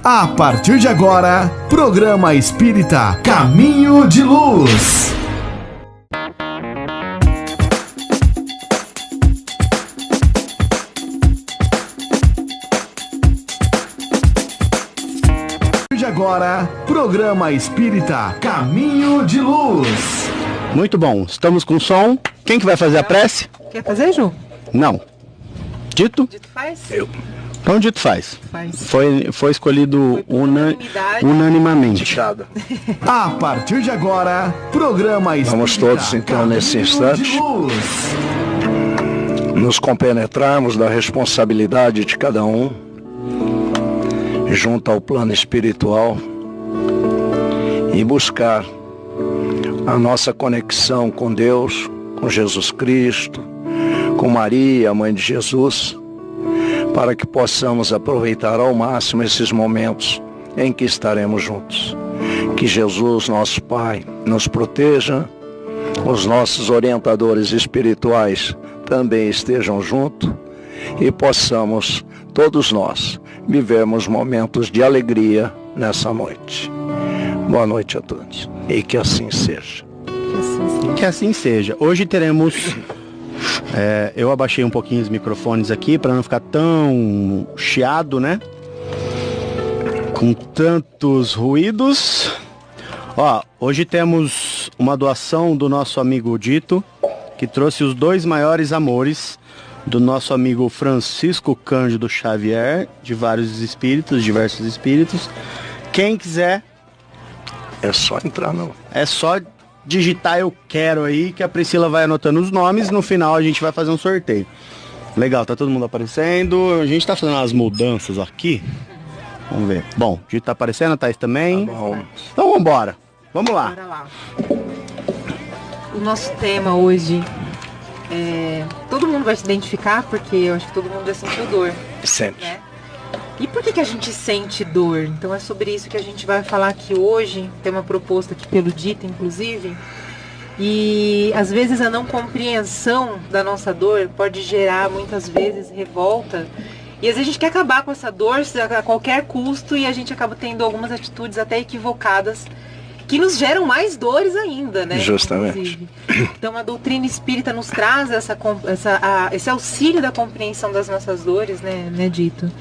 A partir de agora, programa espírita Caminho de Luz. Agora, programa espírita Caminho de Luz. Muito bom, estamos com som. Quem que vai fazer a prece? Quer fazer, Ju? Não. Dito? Dito faz? Eu. Então Dito faz. Faz. Foi escolhido unanimamente. A partir de agora, programa espírita. Vamos todos então nesse instante nos compenetrarmos da responsabilidade de cada um junto ao plano espiritual e buscar a nossa conexão com Deus, com Jesus Cristo, com Maria, a mãe de Jesus, para que possamos aproveitar ao máximo esses momentos em que estaremos juntos. Que Jesus, nosso Pai, nos proteja, os nossos orientadores espirituais também estejam juntos e possamos, todos nós, vivermos momentos de alegria nessa noite. Boa noite a todos. E que assim seja. Que assim seja. Hoje teremos... eu abaixei um pouquinho os microfones aqui para não ficar tão chiado, né? Com tantos ruídos. Ó, hoje temos uma doação do nosso amigo Dito, que trouxe os 2 maiores amores do nosso amigo Francisco Cândido Xavier, de diversos espíritos. Quem quiser, é só entrar não. É só digitar eu quero aí, que a Priscila vai anotando os nomes. No final a gente vai fazer um sorteio. Legal, tá todo mundo aparecendo. A gente tá fazendo umas mudanças aqui. Vamos ver. Bom, o Dito tá aparecendo, a Thaís também. Tá bom. Então vambora. Vamos lá. Bora lá. O nosso tema hoje todo mundo vai se identificar, porque eu acho que todo mundo já sentiu dor. Sente. Né? E por que a gente sente dor? Então é sobre isso que a gente vai falar aqui hoje. Tem uma proposta aqui pelo Dito, inclusive. E às vezes a não compreensão da nossa dor pode gerar muitas vezes revolta. E às vezes a gente quer acabar com essa dor a qualquer custo e a gente acaba tendo algumas atitudes até equivocadas que nos geram mais dores ainda, né? Justamente. Inclusive. Então a doutrina espírita nos traz esse auxílio da compreensão das nossas dores, né, Dito?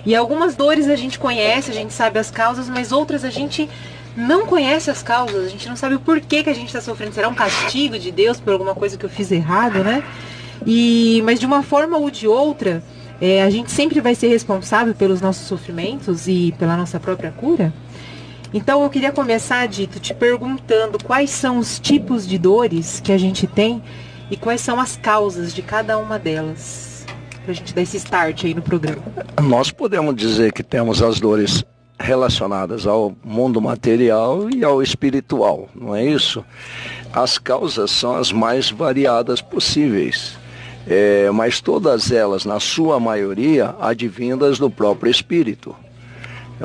E algumas dores a gente conhece, a gente sabe as causas, mas outras a gente não conhece as causas, a gente não sabe o porquê que a gente está sofrendo. Será um castigo de Deus por alguma coisa que eu fiz errado, né? Mas de uma forma ou de outra, a gente sempre vai ser responsável pelos nossos sofrimentos e pela nossa própria cura. Então eu queria começar, Dito, te perguntando quais são os tipos de dores que a gente tem e quais são as causas de cada uma delas, pra gente dar esse start aí no programa. Nós podemos dizer que temos as dores relacionadas ao mundo material e ao espiritual, não é isso? As causas são as mais variadas possíveis, mas todas elas, na sua maioria, advindas do próprio espírito.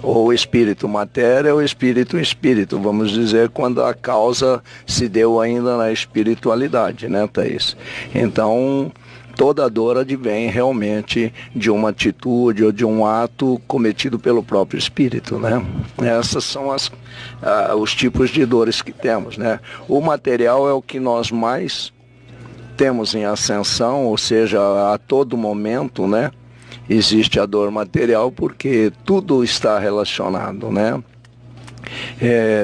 Ou espírito matéria ou espírito espírito, vamos dizer, quando a causa se deu ainda na espiritualidade, né, Thaís? Então, toda dor advém realmente de uma atitude ou de um ato cometido pelo próprio espírito, né? Essas são os tipos de dores que temos, né? O material é o que nós mais temos em ascensão, ou seja, a todo momento, né? Existe a dor material porque tudo está relacionado, né?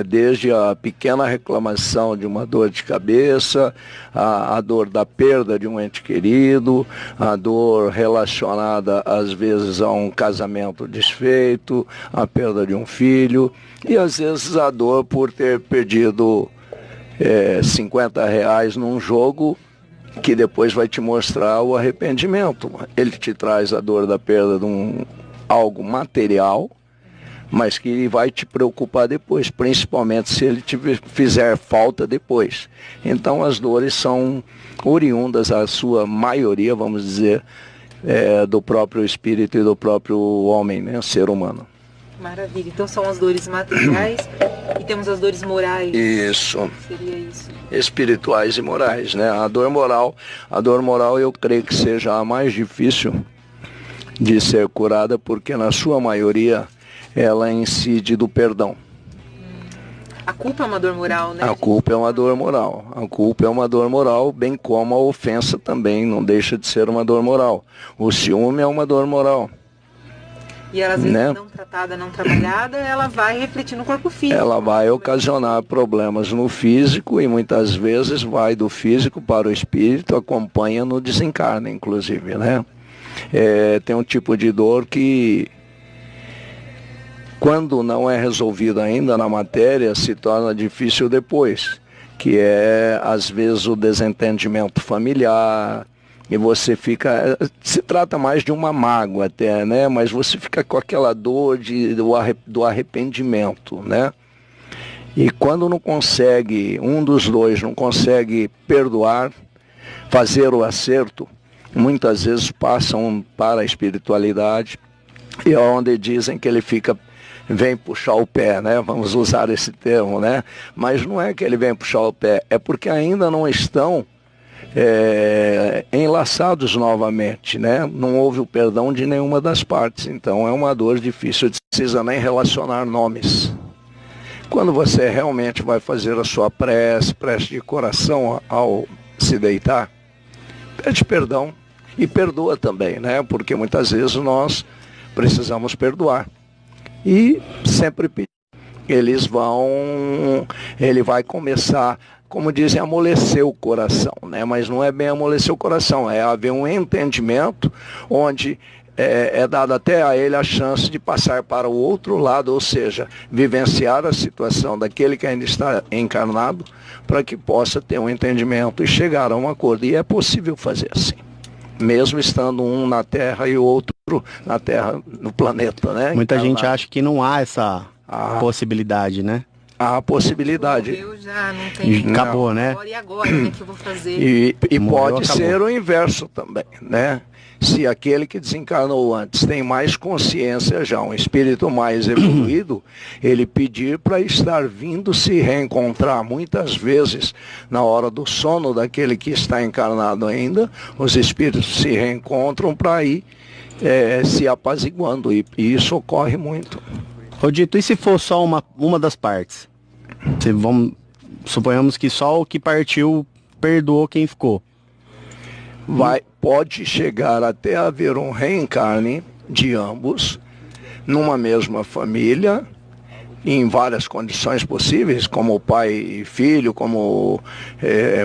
Desde a pequena reclamação de uma dor de cabeça, a dor da perda de um ente querido, a dor relacionada às vezes a um casamento desfeito, a perda de um filho, e às vezes a dor por ter perdido R$50 num jogo, que depois vai te mostrar o arrependimento. Ele te traz a dor da perda de algo material, mas que vai te preocupar depois, principalmente se ele te fizer falta depois. Então as dores são oriundas, a sua maioria, vamos dizer, do próprio espírito e do próprio homem, né, ser humano. Maravilha. Então são as dores materiais e temos as dores morais. Isso. Seria isso. Espirituais e morais, né? A dor moral eu creio que seja a mais difícil de ser curada, porque na sua maioria ela incide do perdão. A culpa é uma dor moral, né? A culpa é uma dor moral. A culpa é uma dor moral, bem como a ofensa também não deixa de ser uma dor moral. O ciúme é uma dor moral. E ela, às vezes, não tratada, não trabalhada, ela vai refletir no corpo físico. Ela vai ocasionar problemas no físico e muitas vezes vai do físico para o espírito, acompanha no desencarne, inclusive, né? Tem um tipo de dor que, quando não é resolvido ainda na matéria, se torna difícil depois, que é, às vezes, o desentendimento familiar, e você fica, se trata mais de uma mágoa até, né? Mas você fica com aquela dor do arrependimento, né? E quando não consegue, um dos dois não consegue perdoar, fazer o acerto, muitas vezes passam para a espiritualidade, e é onde dizem que ele vem puxar o pé, né? Vamos usar esse termo, né? Mas não é que ele vem puxar o pé, é porque ainda não estão enlaçados novamente, né? Não houve o perdão de nenhuma das partes, então é uma dor difícil, não precisa nem relacionar nomes. Quando você realmente vai fazer a sua prece de coração ao se deitar, pede perdão e perdoa também, né? Porque muitas vezes nós precisamos perdoar. E sempre pedir. Ele vai começar, como dizem, amolecer o coração, né? Mas não é bem amolecer o coração, é haver um entendimento onde é dado até a ele a chance de passar para o outro lado, ou seja, vivenciar a situação daquele que ainda está encarnado, para que possa ter um entendimento e chegar a um acordo. E é possível fazer assim, mesmo estando um na Terra e o outro na Terra, no planeta, né? Muita gente acha que não há essa possibilidade, né? Há a possibilidade. Eu já não tenho. Acabou, né? E agora, o que eu vou fazer? E pode ser o inverso também, né? Se aquele que desencarnou antes tem mais consciência já, um espírito mais evoluído, ele pedir para estar vindo se reencontrar. Muitas vezes, na hora do sono daquele que está encarnado ainda, os espíritos se reencontram para ir se apaziguando, e isso ocorre muito. Rodito, e se for só uma das partes? Suponhamos que só o que partiu perdoou quem ficou. Pode chegar até haver um reencarne de ambos, numa mesma família, em várias condições possíveis, como pai e filho, como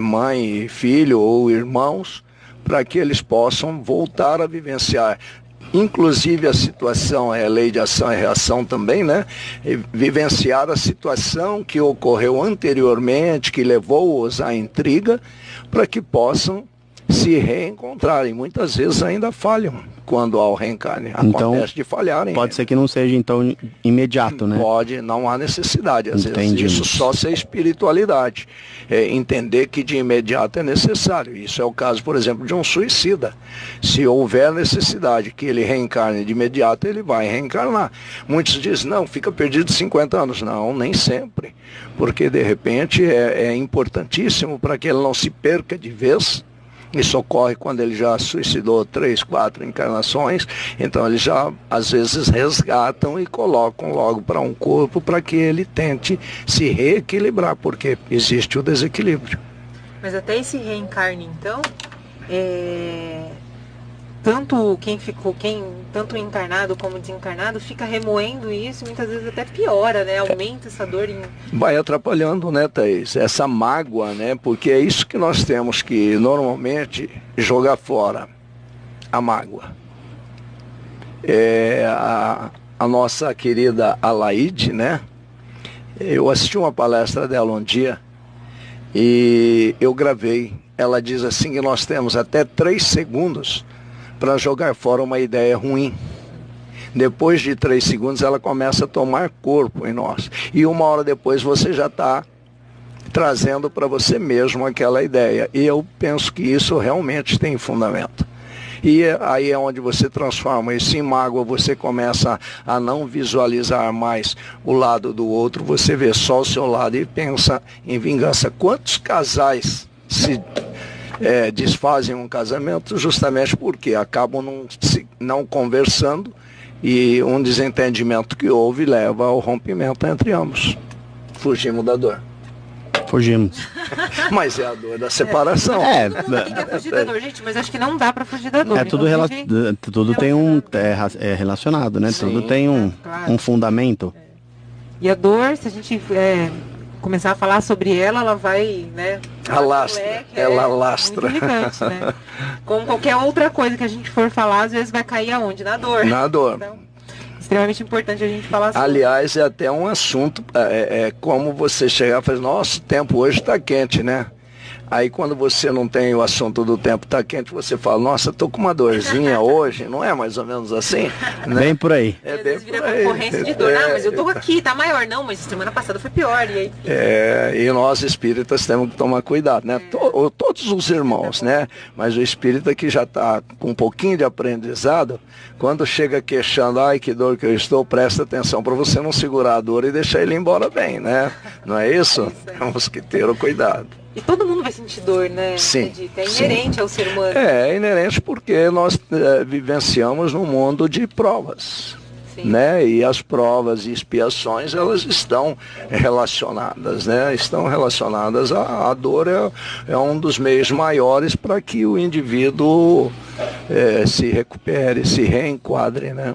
mãe e filho, ou irmãos, para que eles possam voltar a vivenciar. Inclusive a situação, é a lei de ação e reação também, né? Vivenciar a situação que ocorreu anteriormente, que levou-os à intriga, para que possam se reencontrarem. Muitas vezes ainda falham quando há o reencarne. Então, acontece de falharem. Pode ser que não seja, então, imediato, né? Pode, não há necessidade. Às vezes isso só ser espiritualidade. Entender que de imediato é necessário. Isso é o caso, por exemplo, de um suicida. Se houver necessidade que ele reencarne de imediato, ele vai reencarnar. Muitos dizem, não, fica perdido 50 anos. Não, nem sempre. Porque, de repente, é importantíssimo para que ele não se perca de vez. Isso ocorre quando ele já suicidou 3, 4 encarnações, então eles já às vezes resgatam e colocam logo para um corpo para que ele tente se reequilibrar, porque existe o desequilíbrio. Mas até esse reencarne, então, tanto tanto encarnado como desencarnado fica remoendo isso, muitas vezes até piora, né? Aumenta essa dor. Vai atrapalhando, né, Thaís? Essa mágoa, né? Porque é isso que nós temos que normalmente jogar fora, a mágoa. A nossa querida Alaide, né? Eu assisti uma palestra dela um dia e eu gravei. Ela diz assim que nós temos até 3 segundos para jogar fora uma ideia ruim. Depois de 3 segundos ela começa a tomar corpo em nós. E 1 hora depois você já está trazendo para você mesmo aquela ideia. E eu penso que isso realmente tem fundamento. E aí é onde você transforma isso em mágoa, você começa a não visualizar mais o lado do outro, você vê só o seu lado e pensa em vingança. Quantos casais se desfazem um casamento justamente porque acabam não conversando E um desentendimento que houve leva ao rompimento entre ambos. Fugimos da dor. Fugimos. Mas é a dor da separação. Quer fugir da dor, gente, mas acho que não dá pra fugir da dor. Tudo tem é relacionado, né? Sim, tudo tem um fundamento. E a dor, se a gente começar a falar sobre ela, ela vai, né? Alastra. Ela alastra. Muito gigante, né? Como qualquer outra coisa que a gente for falar, às vezes vai cair aonde? Na dor. Na dor. Então, extremamente importante a gente falar sobre. Aliás, é até um assunto, como você chegar e falar, nossa, o tempo hoje está quente, né? Aí quando você não tem o assunto do tempo está quente, você fala, nossa, tô com uma dorzinha hoje, não é mais ou menos assim? Né? Bem por aí. É bem por aí. Concorrência de dor, mas eu tô aqui, tá maior, não, mas semana passada foi pior. E aí... e nós espíritas temos que tomar cuidado, né? Todos os irmãos, né? Mas o espírita que já está com um pouquinho de aprendizado, quando chega queixando, ai que dor que eu estou, presta atenção para você não segurar a dor e deixar ele embora bem, né? Não é isso? Temos que ter o cuidado. E todo mundo vai sentir dor, né? Sim. É inerente ao ser humano. É inerente porque nós vivenciamos num mundo de provas. Sim. Né? E as provas e expiações, elas estão relacionadas, né? Estão relacionadas à dor, é um dos meios maiores para que o indivíduo se recupere, se reenquadre, né?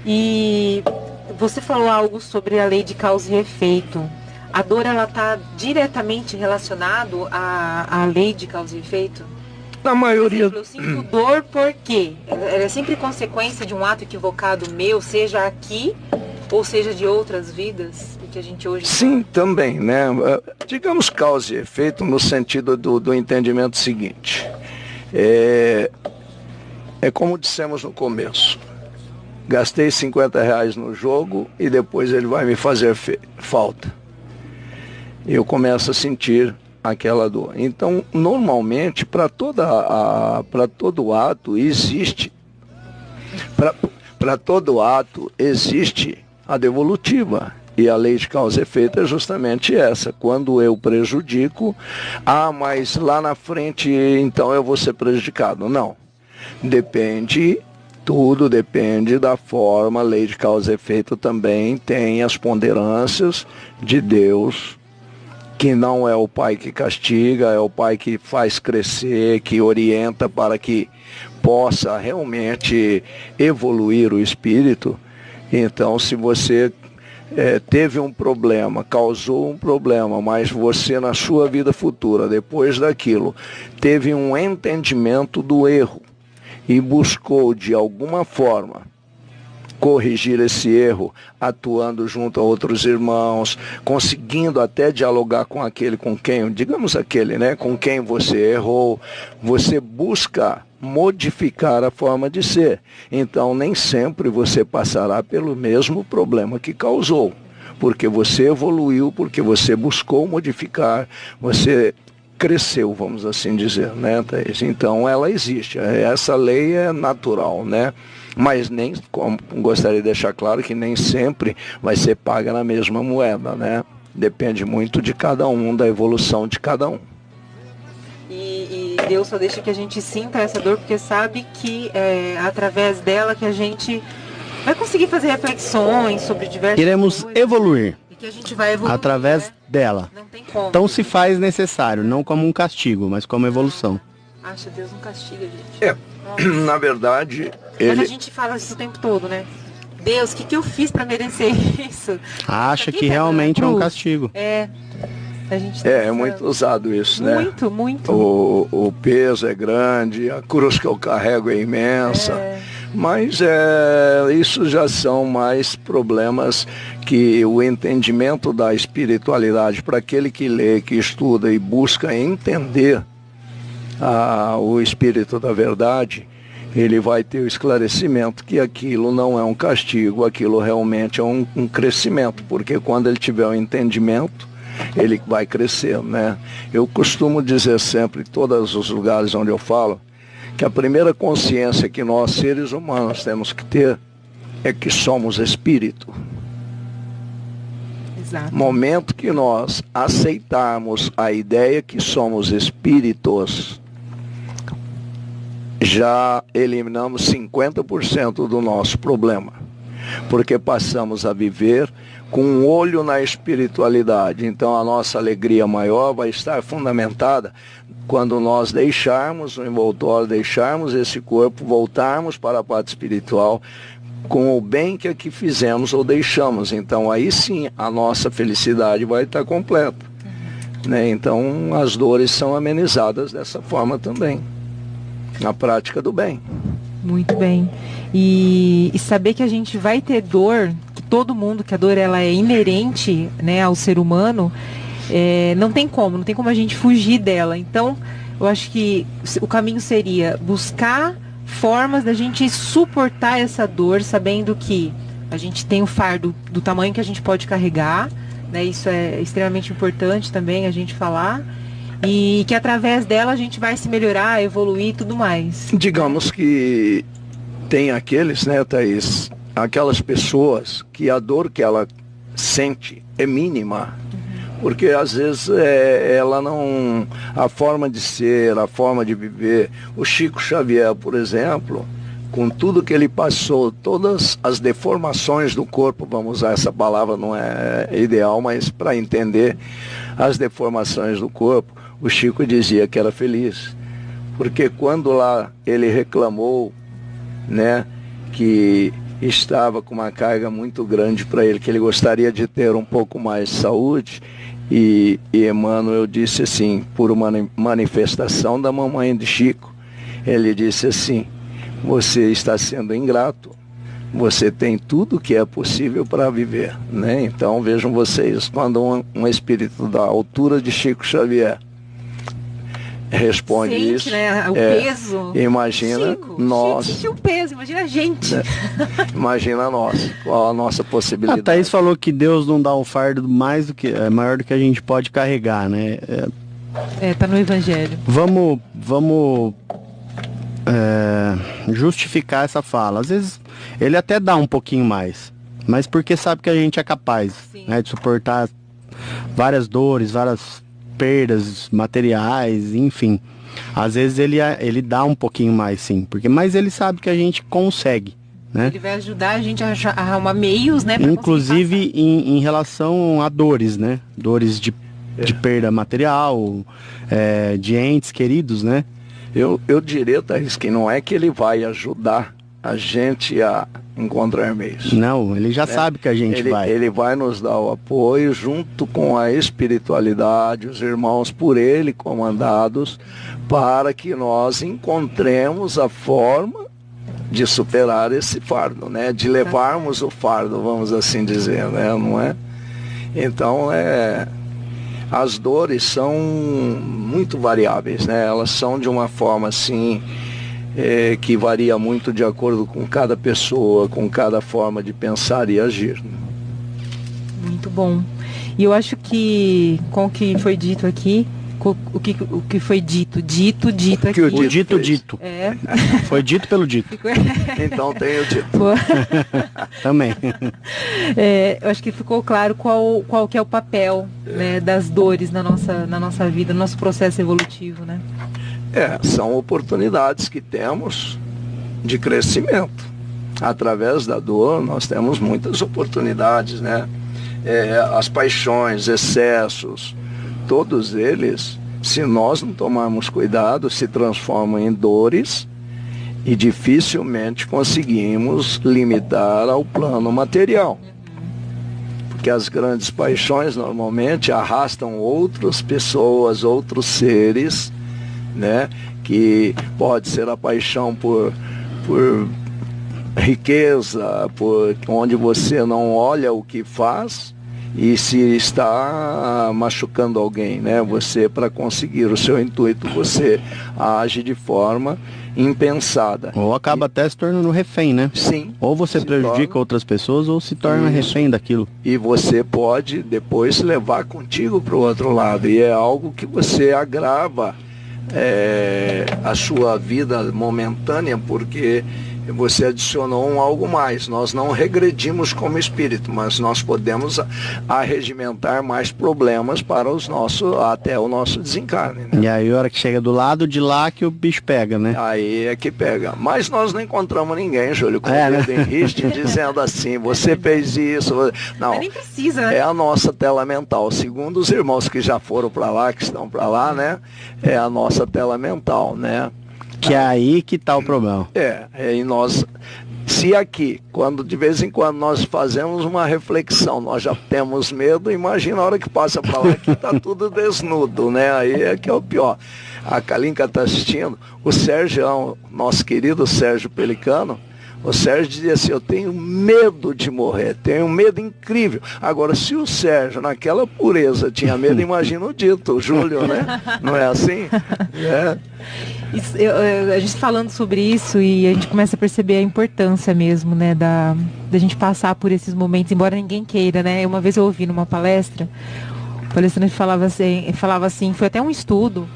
E você falou algo sobre a lei de causa e efeito. A dor, ela está diretamente relacionado à lei de causa e efeito? Na maioria... Por exemplo, eu sinto dor porque ela é sempre consequência de um ato equivocado meu, seja aqui ou seja de outras vidas, que a gente hoje... Sim, também, né? Digamos causa e efeito no sentido do entendimento seguinte. É como dissemos no começo. Gastei R$50 no jogo e depois ele vai me fazer falta. Eu começo a sentir aquela dor. Então, normalmente, para todo ato existe, para todo ato existe a devolutiva. E a lei de causa e efeito é justamente essa. Quando eu prejudico, mas lá na frente, então eu vou ser prejudicado. Não. Tudo depende da forma. A lei de causa e efeito também tem as ponderâncias de Deus, que não é o pai que castiga, é o pai que faz crescer, que orienta para que possa realmente evoluir o espírito. Então, se você teve um problema, causou um problema, mas você na sua vida futura, depois daquilo, teve um entendimento do erro e buscou de alguma forma corrigir esse erro, atuando junto a outros irmãos, conseguindo até dialogar com aquele com quem, digamos aquele, né, com quem você errou, você busca modificar a forma de ser. Então, nem sempre você passará pelo mesmo problema que causou, porque você evoluiu, porque você buscou modificar, você cresceu, vamos assim dizer, né, Thaís? Então, ela existe. Essa lei é natural, né? Mas nem, como gostaria de deixar claro, que nem sempre vai ser paga na mesma moeda, né? Depende muito de cada um, da evolução de cada um. E Deus só deixa que a gente sinta essa dor, porque sabe que é através dela que a gente vai conseguir fazer reflexões sobre diversas Iremos coisas, evoluir. E que a gente vai evoluir através dela. Não tem como. Então se faz necessário, não como um castigo, mas como evolução. Acha, Deus não castiga, gente. Na verdade... Mas a gente fala isso o tempo todo, né? Deus, o que eu fiz para merecer isso? Acha que realmente é um castigo. A gente é muito usado isso, né? Muito, muito. O peso é grande, a cruz que eu carrego é imensa. Mas isso já são mais problemas que o entendimento da espiritualidade, para aquele que lê, que estuda e busca entender o espírito da verdade, ele vai ter o esclarecimento que aquilo não é um castigo, aquilo realmente é um crescimento, porque quando ele tiver o entendimento, ele vai crescer, né? Eu costumo dizer sempre, em todos os lugares onde eu falo, que a primeira consciência que nós, seres humanos, temos que ter é que somos espírito. Exato. Momento que nós aceitarmos a ideia que somos espíritos, já eliminamos 50% do nosso problema, porque passamos a viver com um olho na espiritualidade. Então a nossa alegria maior vai estar fundamentada quando nós deixarmos o envoltório, deixarmos esse corpo, voltarmos para a parte espiritual com o bem que aqui fizemos ou deixamos. Então aí sim a nossa felicidade vai estar completa, né? Então as dores são amenizadas dessa forma também, na prática do bem. Muito bem. E saber que a gente vai ter dor, que todo mundo, que a dor ela é inerente, né, ao ser humano, não tem como a gente fugir dela. Então, eu acho que o caminho seria buscar formas da gente suportar essa dor, sabendo que a gente tem o fardo do tamanho que a gente pode carregar, né? Isso é extremamente importante também a gente falar. E que através dela a gente vai se melhorar, evoluir e tudo mais. Digamos que tem aqueles, né, Thaís, aquelas pessoas que a dor que ela sente é mínima. Porque às vezes ela não... A forma de ser, a forma de viver. O Chico Xavier, por exemplo, com tudo que ele passou, todas as deformações do corpo, vamos usar essa palavra, não é ideal, mas para entender as deformações do corpo, o Chico dizia que era feliz. Porque quando lá ele reclamou, né, que estava com uma carga muito grande para ele, que ele gostaria de ter um pouco mais de saúde, e Emmanuel disse assim, por uma manifestação da mamãe de Chico, ele disse assim: você está sendo ingrato, você tem tudo que é possível para viver, né? Então vejam vocês, quando um espírito da altura de Chico Xavier responde sente, isso, né? O peso. Imagina nós. Sente o peso, imagina a gente. Imagina nós, qual a nossa possibilidade. A Thaís falou que Deus não dá um fardo maior do que a gente pode carregar, né? Tá no Evangelho. Vamos justificar essa fala. Às vezes ele até dá um pouquinho mais, mas porque sabe que a gente é capaz, né, de suportar várias dores, várias perdas materiais, enfim. Às vezes ele dá um pouquinho mais, sim, mas ele sabe que a gente consegue, né? Ele vai ajudar a gente a arrumar meios, né? Inclusive em relação a dores, né? Dores de perda material, de entes queridos, né? Eu diria, Thaís, que não é que ele vai ajudar a gente a encontrar meios. Não, ele já sabe que a gente vai. Ele vai nos dar o apoio junto com a espiritualidade, os irmãos por ele comandados, para que nós encontremos a forma de superar esse fardo, né? De levarmos o fardo, vamos assim dizer, né? Não é? Então, as dores são muito variáveis, né? Elas são de uma forma assim, que varia muito de acordo com cada pessoa, com cada forma de pensar e agir. Muito bom. E eu acho que com o que foi dito aqui, o que foi dito aqui. O dito. Foi dito pelo dito. Então tem o dito. Também. Eu acho que ficou claro qual que é o papel, né, das dores na nossa vida, no nosso processo evolutivo, né? São oportunidades que temos de crescimento. Através da dor nós temos muitas oportunidades, né? As paixões, excessos, todos eles, se nós não tomarmos cuidado, se transformam em dores e dificilmente conseguimos limitar ao plano material. Porque as grandes paixões normalmente arrastam outras pessoas, outros seres, né? Que pode ser a paixão por riqueza, por onde você não olha o que faz e se está machucando alguém, né? Você, para conseguir o seu intuito, você age de forma impensada. Ou acaba até se tornando refém, né? Sim. Ou você prejudica outras pessoas ou se torna refém daquilo. E você pode depois levar contigo para o outro lado. E é algo que você agrava a sua vida momentânea, porque você adicionou um algo mais. Nós não regredimos como espírito, mas nós podemos arregimentar mais problemas para até o nosso desencarne, né? E aí a hora que chega do lado de lá que o bicho pega, né? Aí é que pega. Mas nós não encontramos ninguém, Júlio, com o dedo em riste, dizendo assim, você fez isso. Não, mas nem precisa, né? É a nossa tela mental. Segundo os irmãos que já foram para lá, que estão para lá, né? É a nossa tela mental, né? Que é aí que tá o problema. E nós, se aqui, quando de vez em quando nós fazemos uma reflexão, nós já temos medo, imagina a hora que passa para lá que tá tudo desnudo, né? Aí é que é o pior. A Kalinka está assistindo, o Sérgio, nosso querido Sérgio Pelicano, o Sérgio dizia assim, eu tenho medo de morrer, tenho um medo incrível. Agora, se o Sérgio, naquela pureza, tinha medo, imagina o Dito, o Júlio, né? Não é assim? A gente falando sobre isso e a gente começa a perceber a importância mesmo, né, da gente passar por esses momentos, embora ninguém queira, né? Uma vez eu ouvi numa palestra, o palestrante falava assim, foi até um estudo,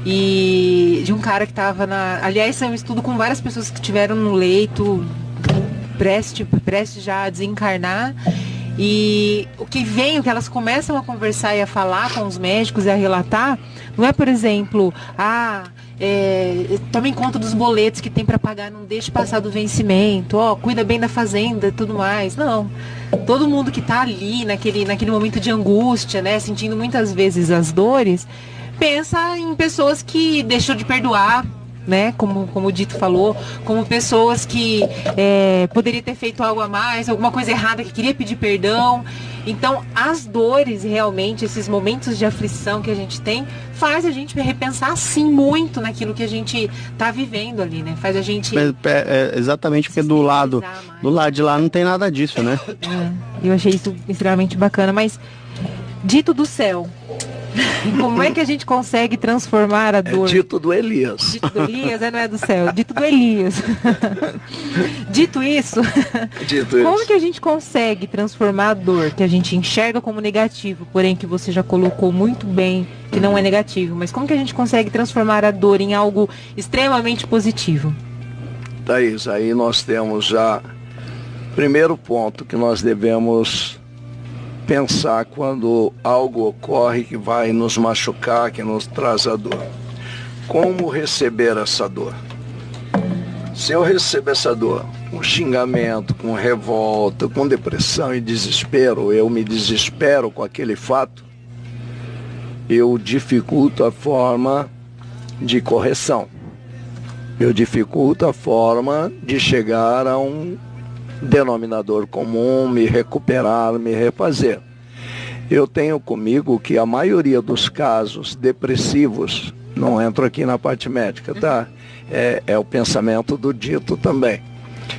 e de um cara que estava aliás, é um estudo com várias pessoas que estiveram no leito, prestes já a desencarnar, e o que elas começam a conversar e a falar com os médicos e a relatar, não é, por exemplo, tome conta dos boletos que tem para pagar, não deixe passar do vencimento, cuida bem da fazenda e tudo mais. Não. Todo mundo que está ali, naquele momento de angústia, né, sentindo muitas vezes as dores, pensa em pessoas que deixou de perdoar, né, como o Dito falou, como pessoas que poderia ter feito algo a mais, alguma coisa errada que queria pedir perdão. Então, as dores, realmente, esses momentos de aflição que a gente tem, faz a gente repensar, sim, muito naquilo que a gente está vivendo ali, né? Faz a gente... exatamente, porque do lado de lá não tem nada disso, né? Eu achei isso extremamente bacana, mas, Dito do céu, como é que a gente consegue transformar a dor? Dito do Elias. Dito do Elias, não é do céu. Dito do Elias. Dito isso, como que a gente consegue transformar a dor que a gente enxerga como negativo, porém que você já colocou muito bem que não é negativo, mas como que a gente consegue transformar a dor em algo extremamente positivo? Thaís, aí nós temos já primeiro ponto que nós devemos pensar quando algo ocorre que vai nos machucar, que nos traz a dor. Como receber essa dor? Se eu recebo essa dor com xingamento, com revolta, com depressão e desespero, eu me desespero com aquele fato, eu dificulto a forma de correção. Eu dificulto a forma de chegar a um denominador comum, me recuperar, me refazer. Eu tenho comigo que a maioria dos casos depressivos, não entro aqui na parte médica, tá? É o pensamento do Dito também.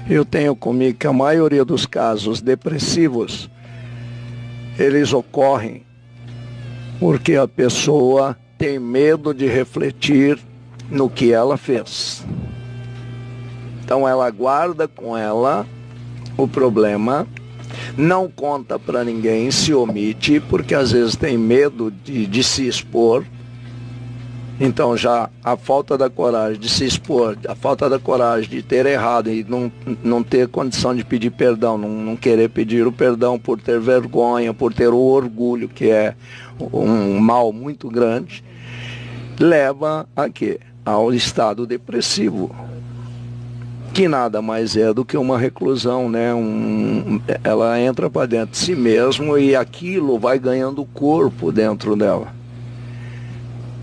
Eu tenho comigo que a maioria dos casos depressivos, eles ocorrem porque a pessoa tem medo de refletir no que ela fez. Então ela guarda com ela o problema, não conta para ninguém, se omite, porque às vezes tem medo de se expor. Então já a falta da coragem de se expor, a falta da coragem de ter errado e não ter condição de pedir perdão, não querer pedir o perdão por ter vergonha, por ter o orgulho, que é um mal muito grande, leva a quê? Ao estado depressivo, que nada mais é do que uma reclusão, né? Ela entra para dentro de si mesmo e aquilo vai ganhando corpo dentro dela.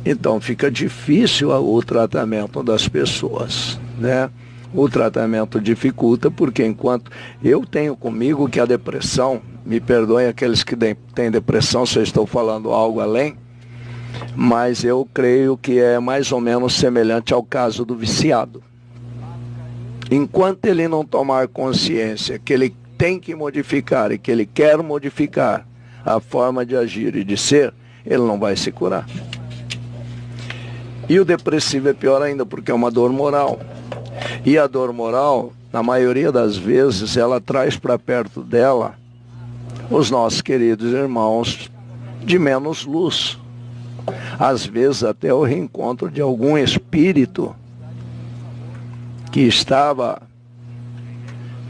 Então fica difícil o tratamento das pessoas, né? O tratamento dificulta porque enquanto eu tenho comigo que a depressão, me perdoem aqueles que têm depressão se eu estou falando algo além, mas eu creio que é mais ou menos semelhante ao caso do viciado. Enquanto ele não tomar consciência que ele tem que modificar e que ele quer modificar a forma de agir e de ser, ele não vai se curar. E o depressivo é pior ainda, porque é uma dor moral. E a dor moral, na maioria das vezes, ela traz para perto dela os nossos queridos irmãos de menos luz. Às vezes até o reencontro de algum espírito que estava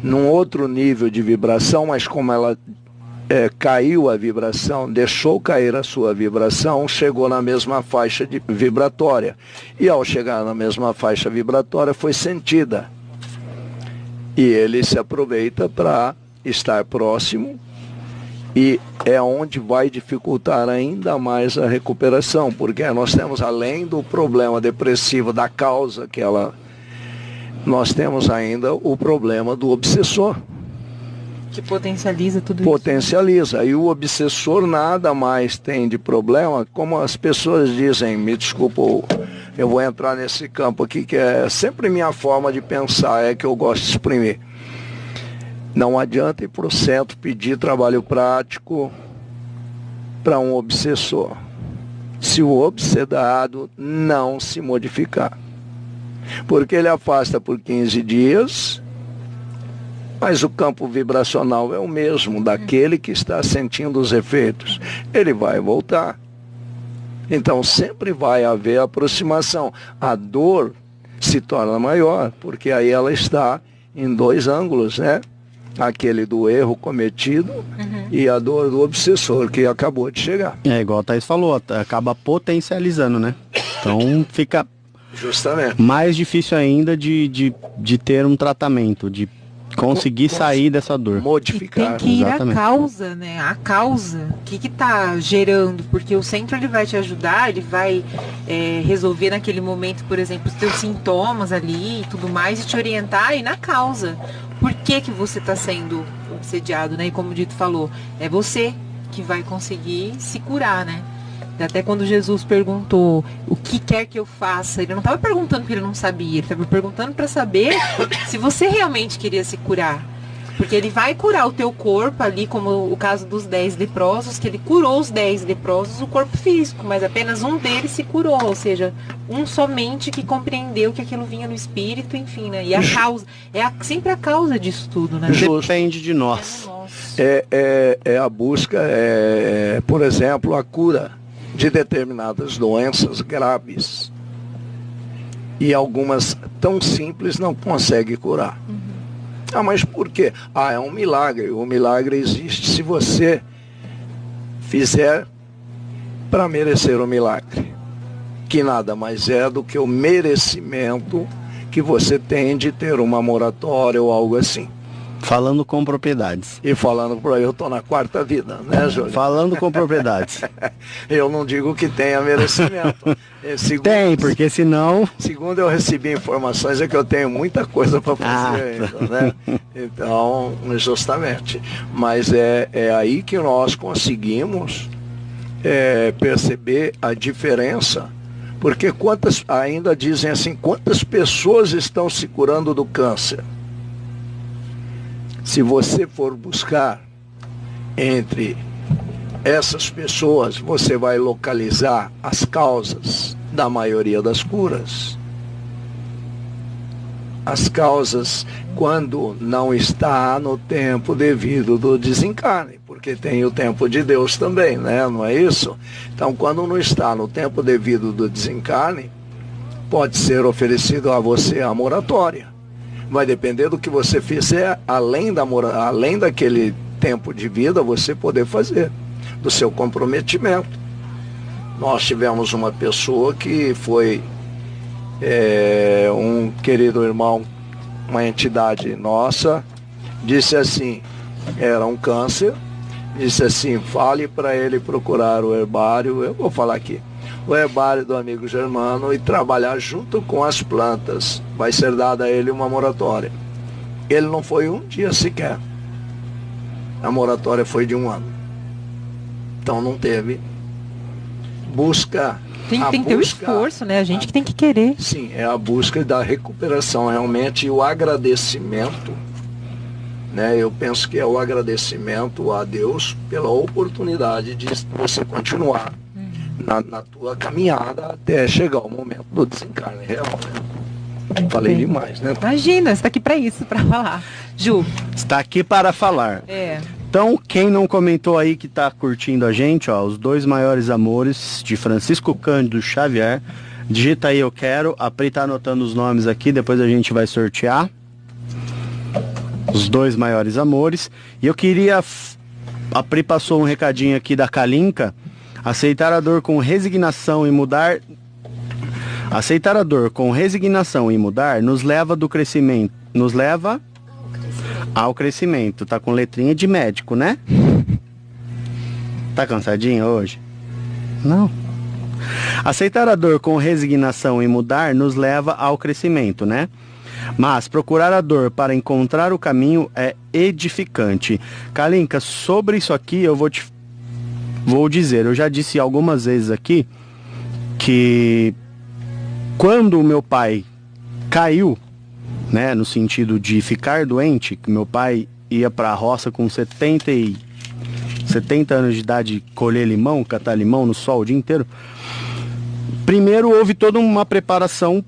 num outro nível de vibração, mas como ela caiu a vibração, deixou cair a sua vibração, chegou na mesma faixa vibratória. E ao chegar na mesma faixa vibratória, foi sentida. E ele se aproveita para estar próximo, e é onde vai dificultar ainda mais a recuperação, porque nós temos, além do problema depressivo, da causa que ela... Nós temos ainda o problema do obsessor. Que potencializa tudo isso. Potencializa. E o obsessor nada mais tem de problema, como as pessoas dizem, me desculpa, eu vou entrar nesse campo aqui, que é sempre minha forma de pensar, é que eu gosto de exprimir. Não adianta ir para o centro pedir trabalho prático para um obsessor, se o obsedado não se modificar. Porque ele afasta por 15 dias, mas o campo vibracional é o mesmo daquele que está sentindo os efeitos. Ele vai voltar. Então sempre vai haver aproximação. A dor se torna maior, porque aí ela está em dois ângulos, né? Aquele do erro cometido e a dor do obsessor que acabou de chegar. É igual a Thaís falou, acaba potencializando, né? Então fica justamente mais difícil ainda de ter um tratamento, de conseguir sair dessa dor. Modificar. E tem que ir Exatamente. à causa, né? A causa. O que tá gerando? Porque o centro ele vai te ajudar, ele vai resolver naquele momento, por exemplo, os teus sintomas ali e tudo mais, e te orientar e na causa. Por que você está sendo obsediado, né? E como o Dito falou, é você que vai conseguir se curar, né? Até quando Jesus perguntou o que quer que eu faça, ele não estava perguntando porque ele não sabia, ele estava perguntando para saber se você realmente queria se curar. Porque ele vai curar o teu corpo ali, como o caso dos 10 leprosos, que ele curou os 10 leprosos, o corpo físico, mas apenas um deles se curou, ou seja, um somente que compreendeu que aquilo vinha no espírito, enfim, né? E a causa, sempre a causa disso tudo, né? Depende de nós. É a busca, por exemplo, a cura de determinadas doenças graves. E algumas tão simples não consegue curar. Ah, mas por quê? Ah, é um milagre. O milagre existe se você fizer para merecer o milagre. Que nada mais é do que o merecimento que você tem de ter uma moratória ou algo assim. Falando com propriedades. E falando por aí, eu estou na quarta vida, né, Júlio? Falando com propriedades. Eu não digo que tenha merecimento. Tem, porque senão... Segundo eu recebi informações, é que eu tenho muita coisa para fazer ainda, né? Então, justamente. Mas é aí que nós conseguimos perceber a diferença. Porque ainda dizem assim, quantas pessoas estão se curando do câncer? Se você for buscar entre essas pessoas, você vai localizar as causas da maioria das curas. As causas quando não está no tempo devido do desencarne, porque tem o tempo de Deus também, né? Não é isso? Então, quando não está no tempo devido do desencarne, pode ser oferecido a você a moratória. Vai depender do que você fizer, além daquele tempo de vida, você poder fazer, do seu comprometimento. Nós tivemos uma pessoa que foi um querido irmão, uma entidade nossa, disse assim, era um câncer, disse assim, fale para ele procurar o herbário, eu vou falar aqui, o herbário do amigo Germano e trabalhar junto com as plantas. Vai ser dada a ele uma moratória. Ele não foi um dia sequer. A moratória foi de 1 ano. Então não teve busca. Tem que ter o esforço, né? A gente que tem que querer. Sim, é a busca da recuperação realmente e o agradecimento. Né? Eu penso que é o agradecimento a Deus pela oportunidade de você continuar na tua caminhada até chegar o momento do desencarne real. Né? Falei demais, né? Imagina, você está aqui para isso, para falar. Ju. Está aqui para falar. Então, quem não comentou aí que está curtindo a gente, ó, Os Dois Maiores Amores, de Francisco Cândido Xavier. Digita aí, eu quero. A Pri tá anotando os nomes aqui, depois a gente vai sortear. os dois maiores amores. E eu queria... A Pri passou um recadinho aqui da Kalinka. Aceitar a dor com resignação e mudar... Aceitar a dor com resignação e mudar nos leva do crescimento. Nos leva ao crescimento. Tá com letrinha de médico, né? Tá cansadinha hoje? Não. Aceitar a dor com resignação e mudar nos leva ao crescimento, né? Mas procurar a dor para encontrar o caminho é edificante. Kalinka, sobre isso aqui eu vou dizer, eu já disse algumas vezes aqui que quando o meu pai caiu, né, no sentido de ficar doente, que meu pai ia para a roça com 70 anos de idade colher limão, catar limão no sol o dia inteiro. Primeiro houve toda uma preparação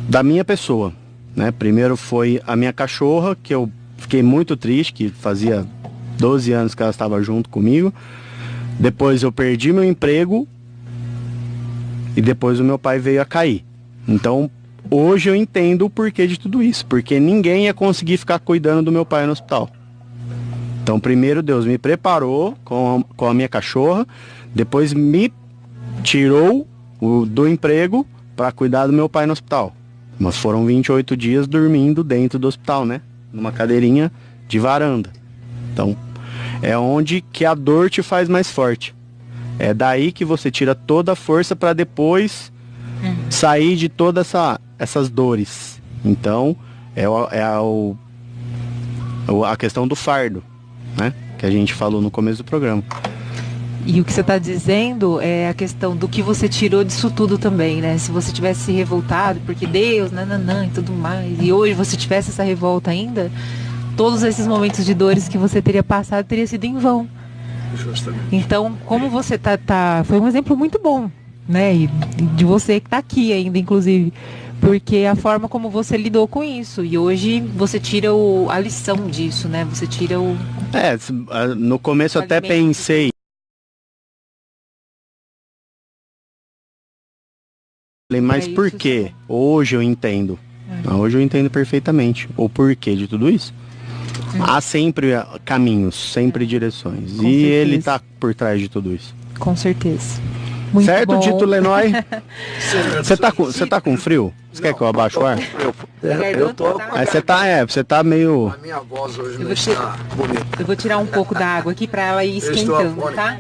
da minha pessoa, né? Primeiro foi a minha cachorra, que eu fiquei muito triste, que fazia 12 anos que ela estava junto comigo. Depois eu perdi meu emprego e depois o meu pai veio a cair. Então, hoje eu entendo o porquê de tudo isso, porque ninguém ia conseguir ficar cuidando do meu pai no hospital. Então, primeiro Deus me preparou com a minha cachorra, depois me tirou do emprego para cuidar do meu pai no hospital. Mas foram 28 dias dormindo dentro do hospital, né? Numa cadeirinha de varanda. Então, é onde que a dor te faz mais forte. É daí que você tira toda a força para depois sair de todas essas dores. Então, a questão do fardo, né? Que a gente falou no começo do programa. E o que você está dizendo é a questão do que você tirou disso tudo também, né? Se você tivesse se revoltado, porque Deus, nananã e tudo mais, e hoje você tivesse essa revolta ainda, todos esses momentos de dores que você teria passado teria sido em vão. Justamente. Então, como você foi um exemplo muito bom, né? E de você que está aqui ainda, inclusive, porque a forma como você lidou com isso, e hoje você tira a lição disso, né? Você tira o... no começo eu até pensei, mas por quê? Hoje eu entendo. Hoje eu entendo perfeitamente o porquê de tudo isso. Há sempre caminhos, sempre direções. Com e certeza. Ele está por trás de tudo isso. Com certeza. Muito certo, bom. Dito Lenói? Você tá com frio? Você quer que eu abaixe o ar? Eu tô. Você tá meio... A minha voz hoje não está bonita. Eu vou tirar um pouco da água aqui para ela ir esquentando, tá?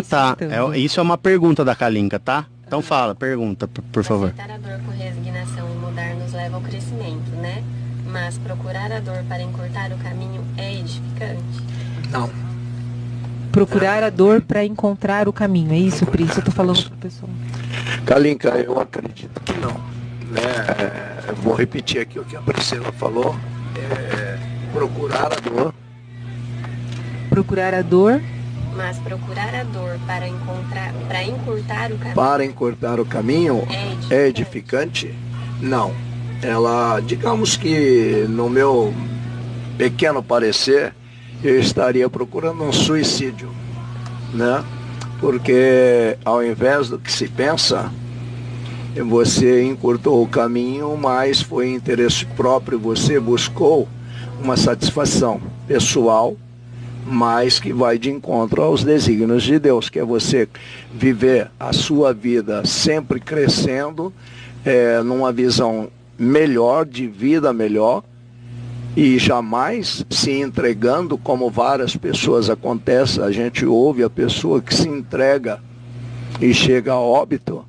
Tá. Isso é uma pergunta da Kalinka, tá? Então fala, pergunta, por favor. Aceitar a dor com resignação e mudar nos leva ao crescimento, né? Mas procurar a dor para encurtar o caminho é edificante? Não. Procurar a dor para encontrar o caminho, é isso, Pri? Isso eu tô falando para o pessoal. Kalinka, eu acredito que não. Eu vou repetir aqui o que a Priscila falou. Procurar a dor. Procurar a dor. Mas procurar a dor para encurtar o caminho. Para encurtar o caminho é edificante? Não. Ela, digamos que no meu pequeno parecer, eu estaria procurando um suicídio, né? Porque ao invés do que se pensa, você encurtou o caminho, mas foi interesse próprio, você buscou uma satisfação pessoal, mas que vai de encontro aos desígnios de Deus, que é você viver a sua vida sempre crescendo, numa visão melhor, de vida melhor, e jamais se entregando, como várias pessoas acontece. A gente ouve a pessoa que se entrega e chega a óbito,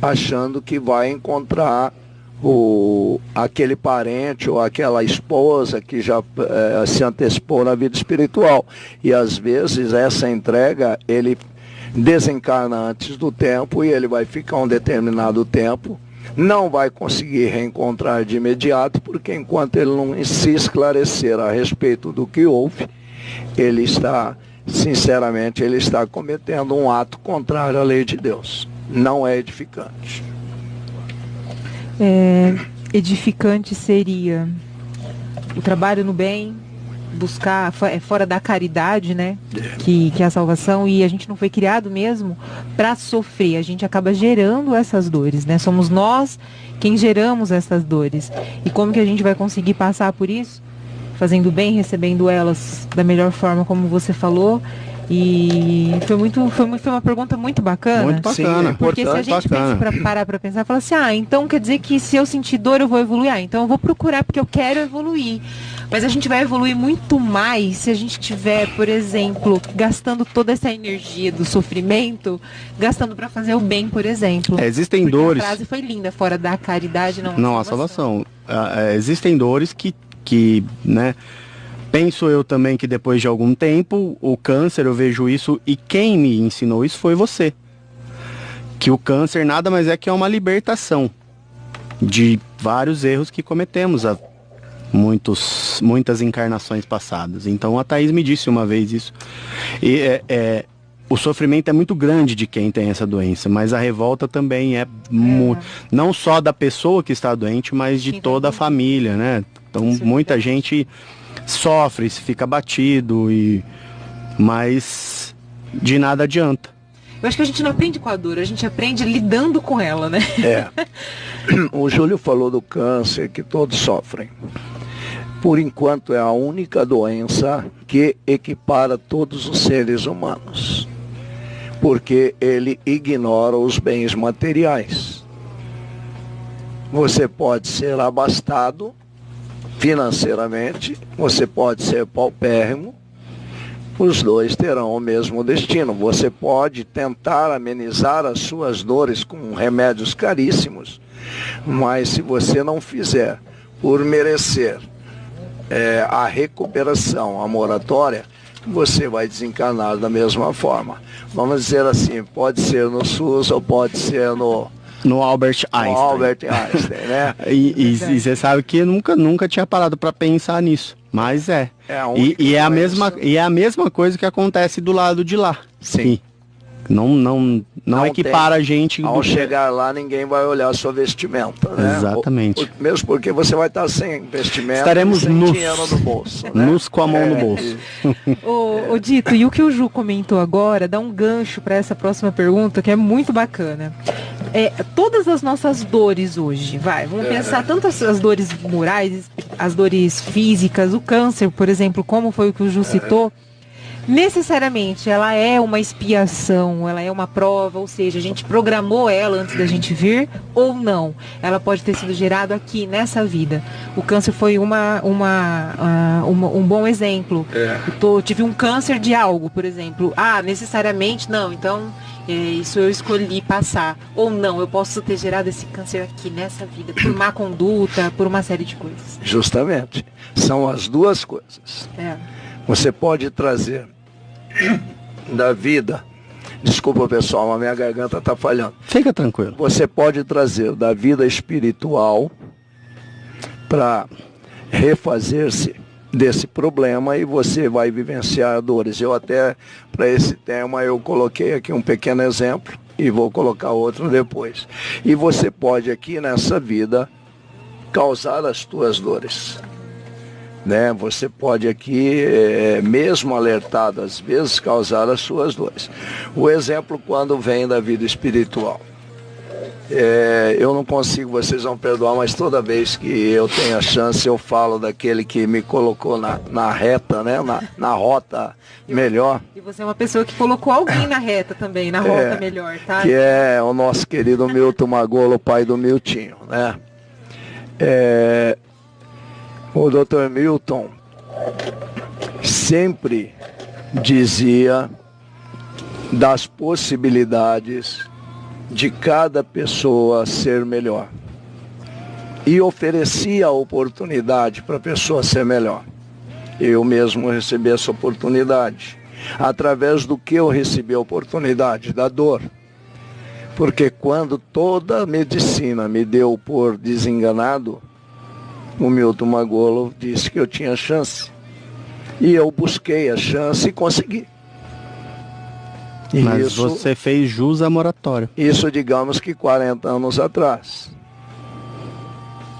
achando que vai encontrar aquele parente ou aquela esposa que já se antecipou na vida espiritual. E às vezes essa entrega, ele desencarna antes do tempo e ele vai ficar um determinado tempo, não vai conseguir reencontrar de imediato, porque enquanto ele não se esclarecer a respeito do que houve, ele está, sinceramente, ele está cometendo um ato contrário à lei de Deus. Não é edificante. Edificante seria o trabalho no bem, buscar, é fora da caridade, né? Que é a salvação, e a gente não foi criado mesmo para sofrer, a gente acaba gerando essas dores, né? Somos nós quem geramos essas dores. E como que a gente vai conseguir passar por isso? Fazendo bem, recebendo elas da melhor forma, como você falou. E foi uma pergunta muito bacana. Muito bacana. Sim, porque se a gente parar pra pensar, fala assim, então quer dizer que se eu sentir dor eu vou evoluir. Então eu vou procurar porque eu quero evoluir. Mas a gente vai evoluir muito mais se a gente estiver, por exemplo, gastando toda essa energia do sofrimento, gastando para fazer o bem, por exemplo. Existem porque dores. A frase foi linda, fora da caridade não há salvação. Existem dores que, né? Penso eu também que depois de algum tempo, o câncer, eu vejo isso, e quem me ensinou isso foi você. Que o câncer nada mais é que é uma libertação de vários erros que cometemos há muitas encarnações passadas. Então a Thaís me disse uma vez isso. E o sofrimento é muito grande de quem tem essa doença, mas a revolta também não só da pessoa que está doente, mas de toda a família, né? Então muita gente sofre, fica abatido, mas de nada adianta. Eu acho que a gente não aprende com a dor, a gente aprende lidando com ela, né? O Júlio falou do câncer, que todos sofrem. Por enquanto é a única doença que equipara todos os seres humanos, porque ele ignora os bens materiais. Você pode ser abastado financeiramente, você pode ser paupérrimo, os dois terão o mesmo destino. Você pode tentar amenizar as suas dores com remédios caríssimos, mas se você não fizer por merecer a recuperação, a moratória, você vai desencarnar da mesma forma. Vamos dizer assim, pode ser no SUS ou pode ser no Albert Einstein, né? E você sabe que eu nunca tinha parado para pensar nisso, mas é a mesma coisa que acontece do lado de lá. Sim. Não equipara a gente. Ao chegar lá, ninguém vai olhar a sua vestimenta, né? Exatamente. Mesmo porque você vai estar sem vestimenta, estaremos sem dinheiro no bolso, né? Nus com a mão no bolso. Ô Dito, e o que o Ju comentou agora dá um gancho para essa próxima pergunta, que é muito bacana. Todas as nossas dores hoje, vamos pensar tanto as dores morais, as dores físicas, o câncer, por exemplo, como foi o que o Ju citou, necessariamente ela é uma expiação, ela é uma prova, ou seja, a gente programou ela antes da gente vir ou não. Ela pode ter sido gerada aqui, nessa vida. O câncer foi um bom exemplo. Tive um câncer de algo, por exemplo. Necessariamente não, então isso eu escolhi passar. Ou não, eu posso ter gerado esse câncer aqui, nessa vida, por má conduta, por uma série de coisas. Justamente. São as duas coisas. Você pode trazer da vida, desculpa pessoal, mas minha garganta está falhando. Fica tranquilo. Você pode trazer da vida espiritual para refazer-se desse problema e você vai vivenciar dores. Eu até, para esse tema, eu coloquei aqui um pequeno exemplo e vou colocar outro depois. E você pode aqui nessa vida causar as tuas dores. Né? Você pode aqui, mesmo alertado, às vezes, causar as suas dores. O exemplo quando vem da vida espiritual. Eu não consigo, vocês vão perdoar, mas toda vez que eu tenho a chance, eu falo daquele que me colocou na reta, né? na rota melhor. E você é uma pessoa que colocou alguém na reta também, na rota melhor, tá? Que é o nosso querido Milton Magolo, pai do Miltinho, né? O Dr. Milton sempre dizia das possibilidades de cada pessoa ser melhor. E oferecia a oportunidade para a pessoa ser melhor. Eu mesmo recebi essa oportunidade. Através do que eu recebi a oportunidade? Da dor. Porque quando toda a medicina me deu por desenganado, o Milton Magolo disse que eu tinha chance. E eu busquei a chance e consegui. Mas você fez jus à moratória. Isso, digamos que 40 anos atrás.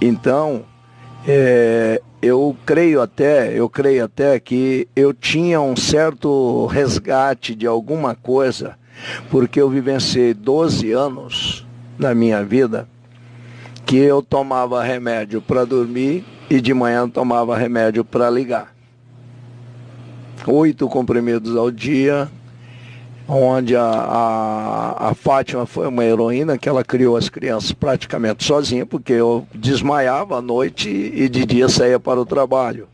Então, Eu creio até que eu tinha um certo resgate de alguma coisa, porque eu vivenciei 12 anos na minha vida que eu tomava remédio para dormir e de manhã tomava remédio para ligar. 8 comprimidos ao dia, onde a Fátima foi uma heroína, que ela criou as crianças praticamente sozinha, porque eu desmaiava à noite e de dia saía para o trabalho.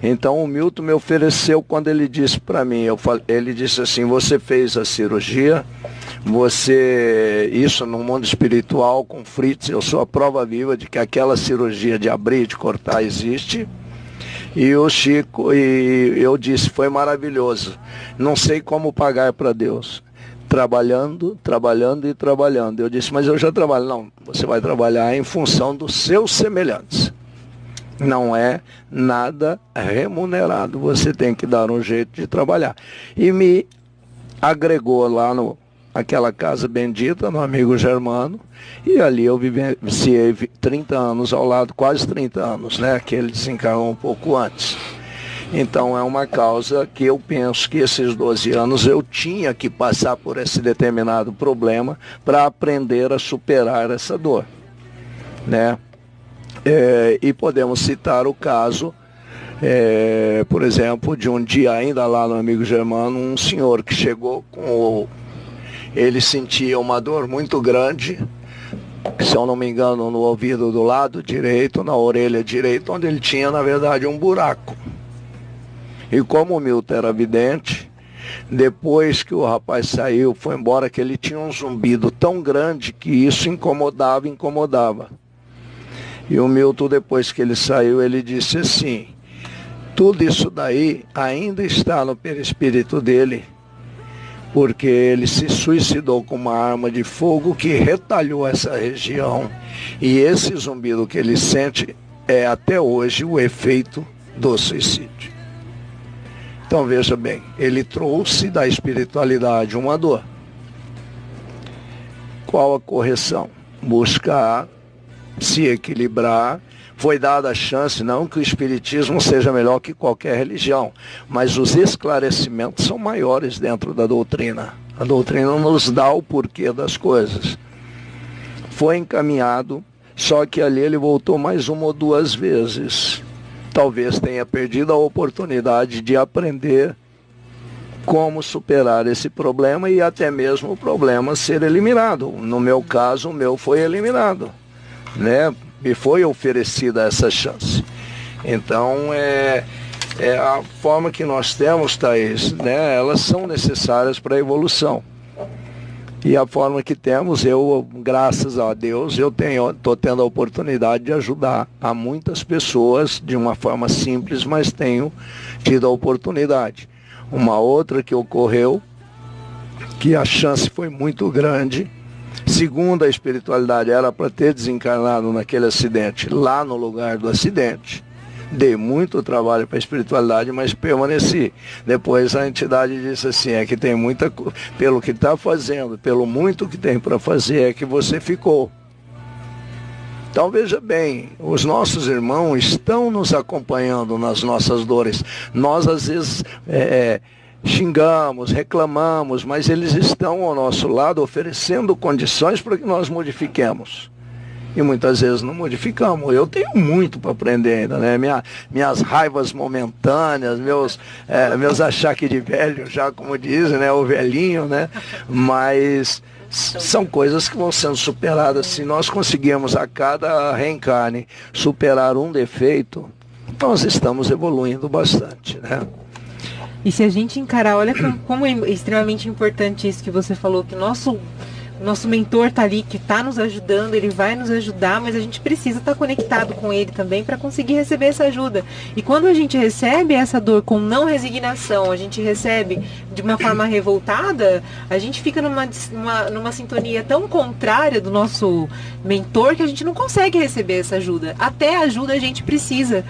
Então o Milton me ofereceu, quando ele disse para mim, ele disse assim: você fez a cirurgia, isso no mundo espiritual, com Fritz, eu sou a prova viva de que aquela cirurgia de abrir e de cortar existe. E o Chico, e eu disse, foi maravilhoso. Não sei como pagar para Deus. Trabalhando, trabalhando e trabalhando. Eu disse, mas eu já trabalho. Não, você vai trabalhar em função dos seus semelhantes. Não é nada remunerado. Você tem que dar um jeito de trabalhar. E me agregou lá naquela casa bendita, no amigo Germano. E ali eu vivenciei 30 anos ao lado, quase 30 anos, né? Que ele desencarnou um pouco antes. Então é uma causa que eu penso que esses 12 anos eu tinha que passar por esse determinado problema para aprender a superar essa dor, né? E podemos citar o caso, por exemplo, de um dia ainda lá no amigo Germano, um senhor que chegou ele sentia uma dor muito grande, se eu não me engano, no ouvido do lado direito, na orelha direita, onde ele tinha, na verdade, um buraco. E como o Milton era vidente, depois que o rapaz saiu, foi embora, que ele tinha um zumbido tão grande que isso incomodava. E o Milton, depois que ele saiu, ele disse assim: tudo isso daí ainda está no perispírito dele, porque ele se suicidou com uma arma de fogo que retalhou essa região. E esse zumbido que ele sente é até hoje o efeito do suicídio. Então veja bem, ele trouxe da espiritualidade uma dor. Qual a correção? Buscar se equilibrar. Foi dada a chance, não que o espiritismo seja melhor que qualquer religião, mas os esclarecimentos são maiores dentro da doutrina. A doutrina nos dá o porquê das coisas. Foi encaminhado, só que ali ele voltou mais uma ou duas vezes. Talvez tenha perdido a oportunidade de aprender como superar esse problema e até mesmo o problema ser eliminado. No meu caso, o meu foi eliminado, né? Me foi oferecida essa chance. Então, a forma que nós temos, Thaís, né, elas são necessárias para a evolução. E a forma que temos, graças a Deus, eu estou tendo a oportunidade de ajudar a muitas pessoas de uma forma simples, mas tenho tido a oportunidade. Uma outra que ocorreu, que a chance foi muito grande, segundo a espiritualidade, era para ter desencarnado naquele acidente, lá no lugar do acidente. Dei muito trabalho para a espiritualidade, mas permaneci. Depois a entidade disse assim, que tem muita coisa, pelo que está fazendo, pelo muito que tem para fazer, é que você ficou. Então veja bem, os nossos irmãos estão nos acompanhando nas nossas dores. Nós às vezes xingamos, reclamamos, mas eles estão ao nosso lado oferecendo condições para que nós modifiquemos. E muitas vezes não modificamos. Eu tenho muito para aprender ainda, né? Minhas raivas momentâneas, meus achaques de velho, já como dizem, né? O velhinho, né? Mas são coisas que vão sendo superadas. Se nós conseguirmos a cada reencarne superar um defeito, nós estamos evoluindo bastante, né? E se a gente encarar, olha como é extremamente importante isso que você falou, que o nosso mentor está ali, que está nos ajudando, ele vai nos ajudar, mas a gente precisa estar conectado com ele também para conseguir receber essa ajuda. E quando a gente recebe essa dor com não resignação, a gente recebe de uma forma revoltada, a gente fica numa sintonia tão contrária do nosso mentor que a gente não consegue receber essa ajuda. Até a ajuda a gente precisa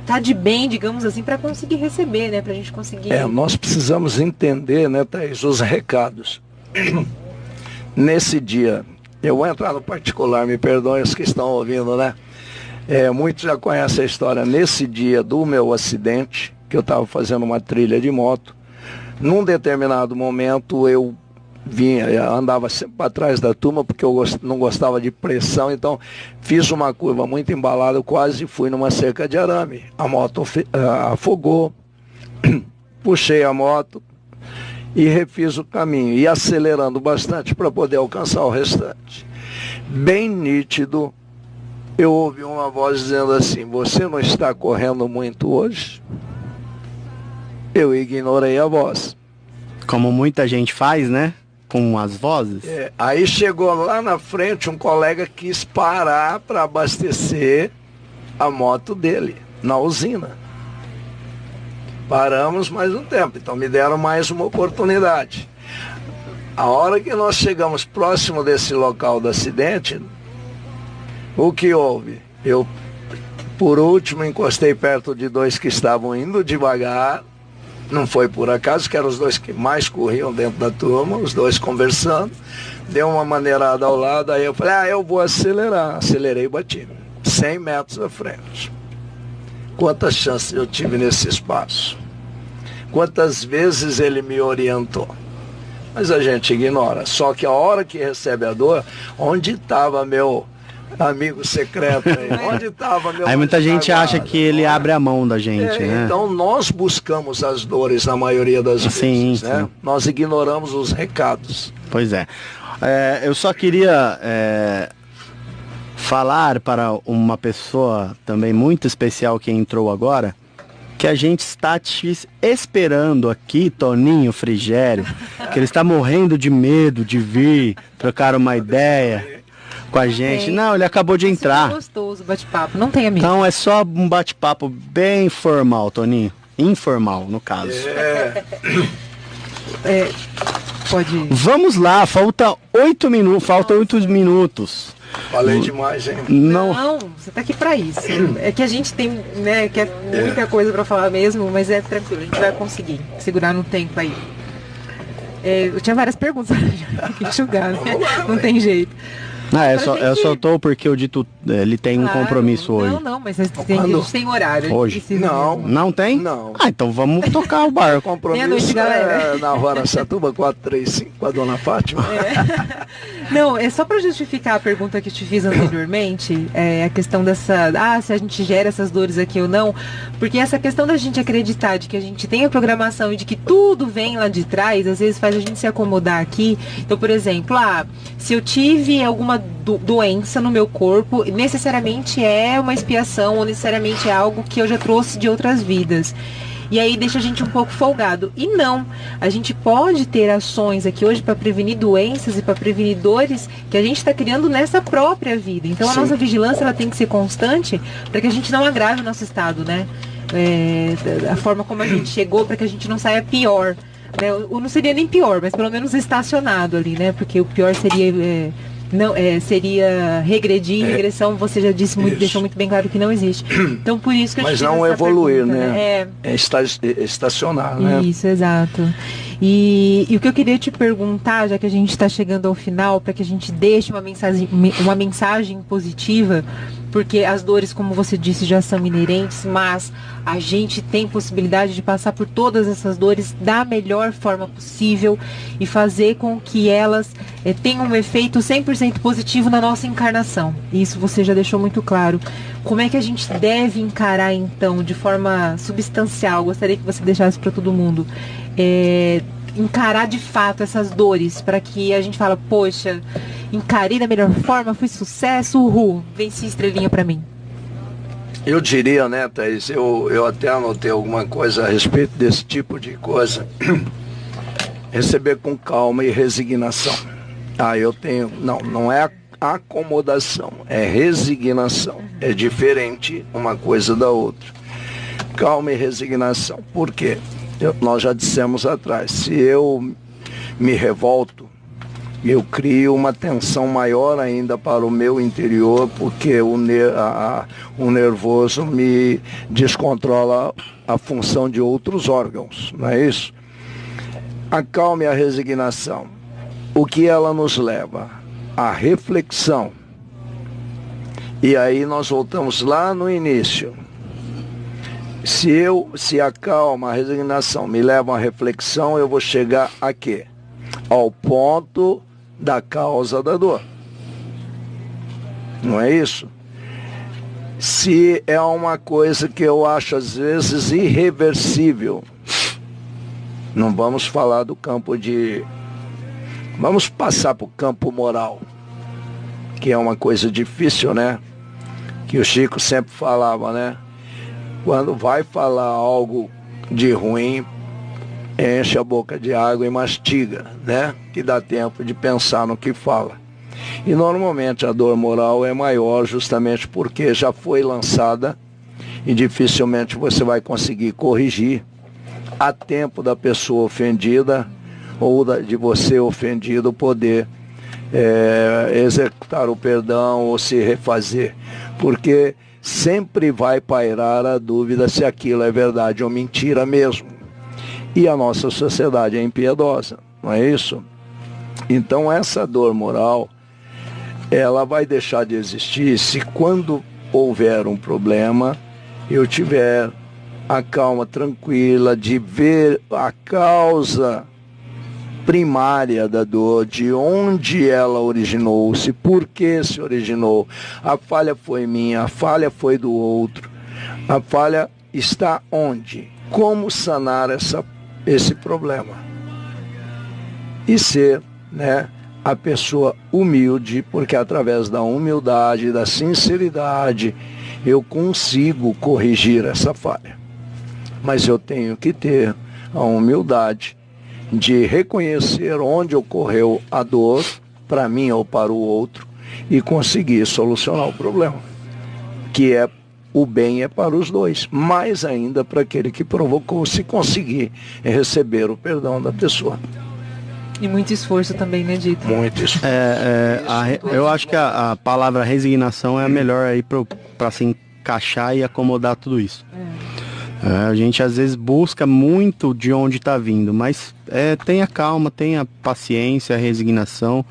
tá de bem, digamos assim, para conseguir receber, né? Para a gente conseguir... Nós precisamos entender, né, Thaís, os recados. Nesse dia, eu vou entrar no particular, me perdoem os que estão ouvindo, né? Muitos já conhecem a história. Nesse dia do meu acidente, que eu estava fazendo uma trilha de moto, num determinado momento eu andava sempre para trás da turma, porque eu não gostava de pressão, então fiz uma curva muito embalada, eu quase fui numa cerca de arame. A moto afogou, puxei a moto e refiz o caminho, e acelerando bastante para poder alcançar o restante. Bem nítido, eu ouvi uma voz dizendo assim: você não está correndo muito hoje? Eu ignorei a voz. Como muita gente faz, né? Com as vozes. Aí chegou lá na frente um colega que quis parar para abastecer a moto dele, na usina. Paramos mais um tempo, então me deram mais uma oportunidade. A hora que nós chegamos próximo desse local do acidente, o que houve? Eu, por último, encostei perto de dois que estavam indo devagar. Não foi por acaso, que eram os dois que mais corriam dentro da turma, os dois conversando. Deu uma maneirada ao lado, aí eu falei, eu vou acelerar. Acelerei e bati. 100 metros à frente. Quantas chances eu tive nesse espaço? Quantas vezes ele me orientou? Mas a gente ignora. Só que a hora que recebe a dor, onde estava meu amigo secreto aí? Onde estava meu... Aí muita gente acha que ele abre a mão da gente, né? Então nós buscamos as dores na maioria das vezes, né? Sim. Nós ignoramos os recados. Pois é. Eu só queria falar para uma pessoa também muito especial que entrou agora, que a gente está te esperando aqui, Toninho Frigério, que ele está morrendo de medo de vir trocar uma ideia com a gente. Não, ele acabou de entrar. É gostoso bate-papo, não tem amigo. Então é só um bate-papo bem formal, Toninho. Informal, no caso. Pode ir. Vamos lá, falta 8 minutos. Falei demais, hein? Não, você tá aqui pra isso. É que a gente tem, né, que é muita coisa pra falar mesmo, mas é tranquilo, a gente vai conseguir segurar no tempo aí. Eu tinha várias perguntas, tem que enxugar, né? Não tem jeito. Eu só tô porque o Dito, ele tem um compromisso hoje. Não, mas a gente tem horário. Hoje? Não tem? Não. Então vamos tocar o barco. Compromisso na Rua Araçatuba 435 com a Dona Fátima. Não, é só para justificar a pergunta que eu te fiz anteriormente, a questão dessa, se a gente gera essas dores aqui ou não, porque essa questão da gente acreditar de que a gente tem a programação e de que tudo vem lá de trás, às vezes faz a gente se acomodar aqui. Então, por exemplo, se eu tive alguma doença no meu corpo, necessariamente é uma expiação ou necessariamente é algo que eu já trouxe de outras vidas. E aí deixa a gente um pouco folgado. E não, a gente pode ter ações aqui hoje para prevenir doenças e para prevenir dores que a gente está criando nessa própria vida. Então a nossa vigilância ela tem que ser constante para que a gente não agrave o nosso estado, né? A forma como a gente chegou, para que a gente não saia pior. Né? Não seria nem pior, mas pelo menos estacionado ali, né? Porque o pior seria... seria regredir, regressão, você já disse deixou muito bem claro que não existe. Então por isso que eu Mas não evoluir, pergunta, né? Estacionar, né? Isso, exato. E o que eu queria te perguntar, já que a gente está chegando ao final, para que a gente deixe uma mensagem positiva, porque as dores, como você disse, já são inerentes, mas a gente tem possibilidade de passar por todas essas dores da melhor forma possível e fazer com que elas tenham um efeito 100% positivo na nossa encarnação. Isso você já deixou muito claro. Como é que a gente deve encarar, então, de forma substancial? Gostaria que você deixasse para todo mundo. Encarar de fato essas dores, para que a gente fala, poxa, encarei da melhor forma, fui sucesso, venci estrelinha para mim. Eu diria, né, Thaís, eu até anotei alguma coisa a respeito desse tipo de coisa. Receber com calma e resignação. Não é acomodação, é resignação. É diferente uma coisa da outra. Calma e resignação. Por quê? Nós já dissemos atrás, se eu me revolto, eu crio uma tensão maior ainda para o meu interior, porque o nervoso me descontrola a função de outros órgãos, não é isso? A calma e a resignação, o que ela nos leva? A reflexão E aí nós voltamos lá no início. Se a calma, a resignação me levam à reflexão, eu vou chegar a quê? Ao ponto da causa da dor. Não é isso? Se é uma coisa que eu acho às vezes irreversível, não vamos falar do campo de... Vamos passar para o campo moral, que é uma coisa difícil, né? Que o Chico sempre falava, né? Quando vai falar algo de ruim, enche a boca de água e mastiga, né? Que dá tempo de pensar no que fala. E normalmente a dor moral é maior justamente porque já foi lançada e dificilmente você vai conseguir corrigir a tempo da pessoa ofendida ou de você ofendido poder executar o perdão ou se refazer. Porque sempre vai pairar a dúvida se aquilo é verdade ou mentira mesmo. E a nossa sociedade é impiedosa, não é isso? Então essa dor moral, ela vai deixar de existir se quando houver um problema, eu tiver a calma tranquila de ver a causa primária da dor, de onde ela originou-se, por que se originou. A falha foi minha, a falha foi do outro. A falha está onde? Como sanar esse problema? E ser, né, a pessoa humilde, porque através da humildade, da sinceridade, eu consigo corrigir essa falha. Mas eu tenho que ter a humildade de reconhecer onde ocorreu a dor, para mim ou para o outro, e conseguir solucionar o problema. Que é o bem é para os dois, mais ainda para aquele que provocou, se conseguir receber o perdão da pessoa. E muito esforço também, né, Dito? Muito esforço. Eu acho que a palavra resignação é a melhor aí para se encaixar e acomodar tudo isso. A gente às vezes busca muito de onde está vindo, mas tenha calma, tenha paciência, resignação.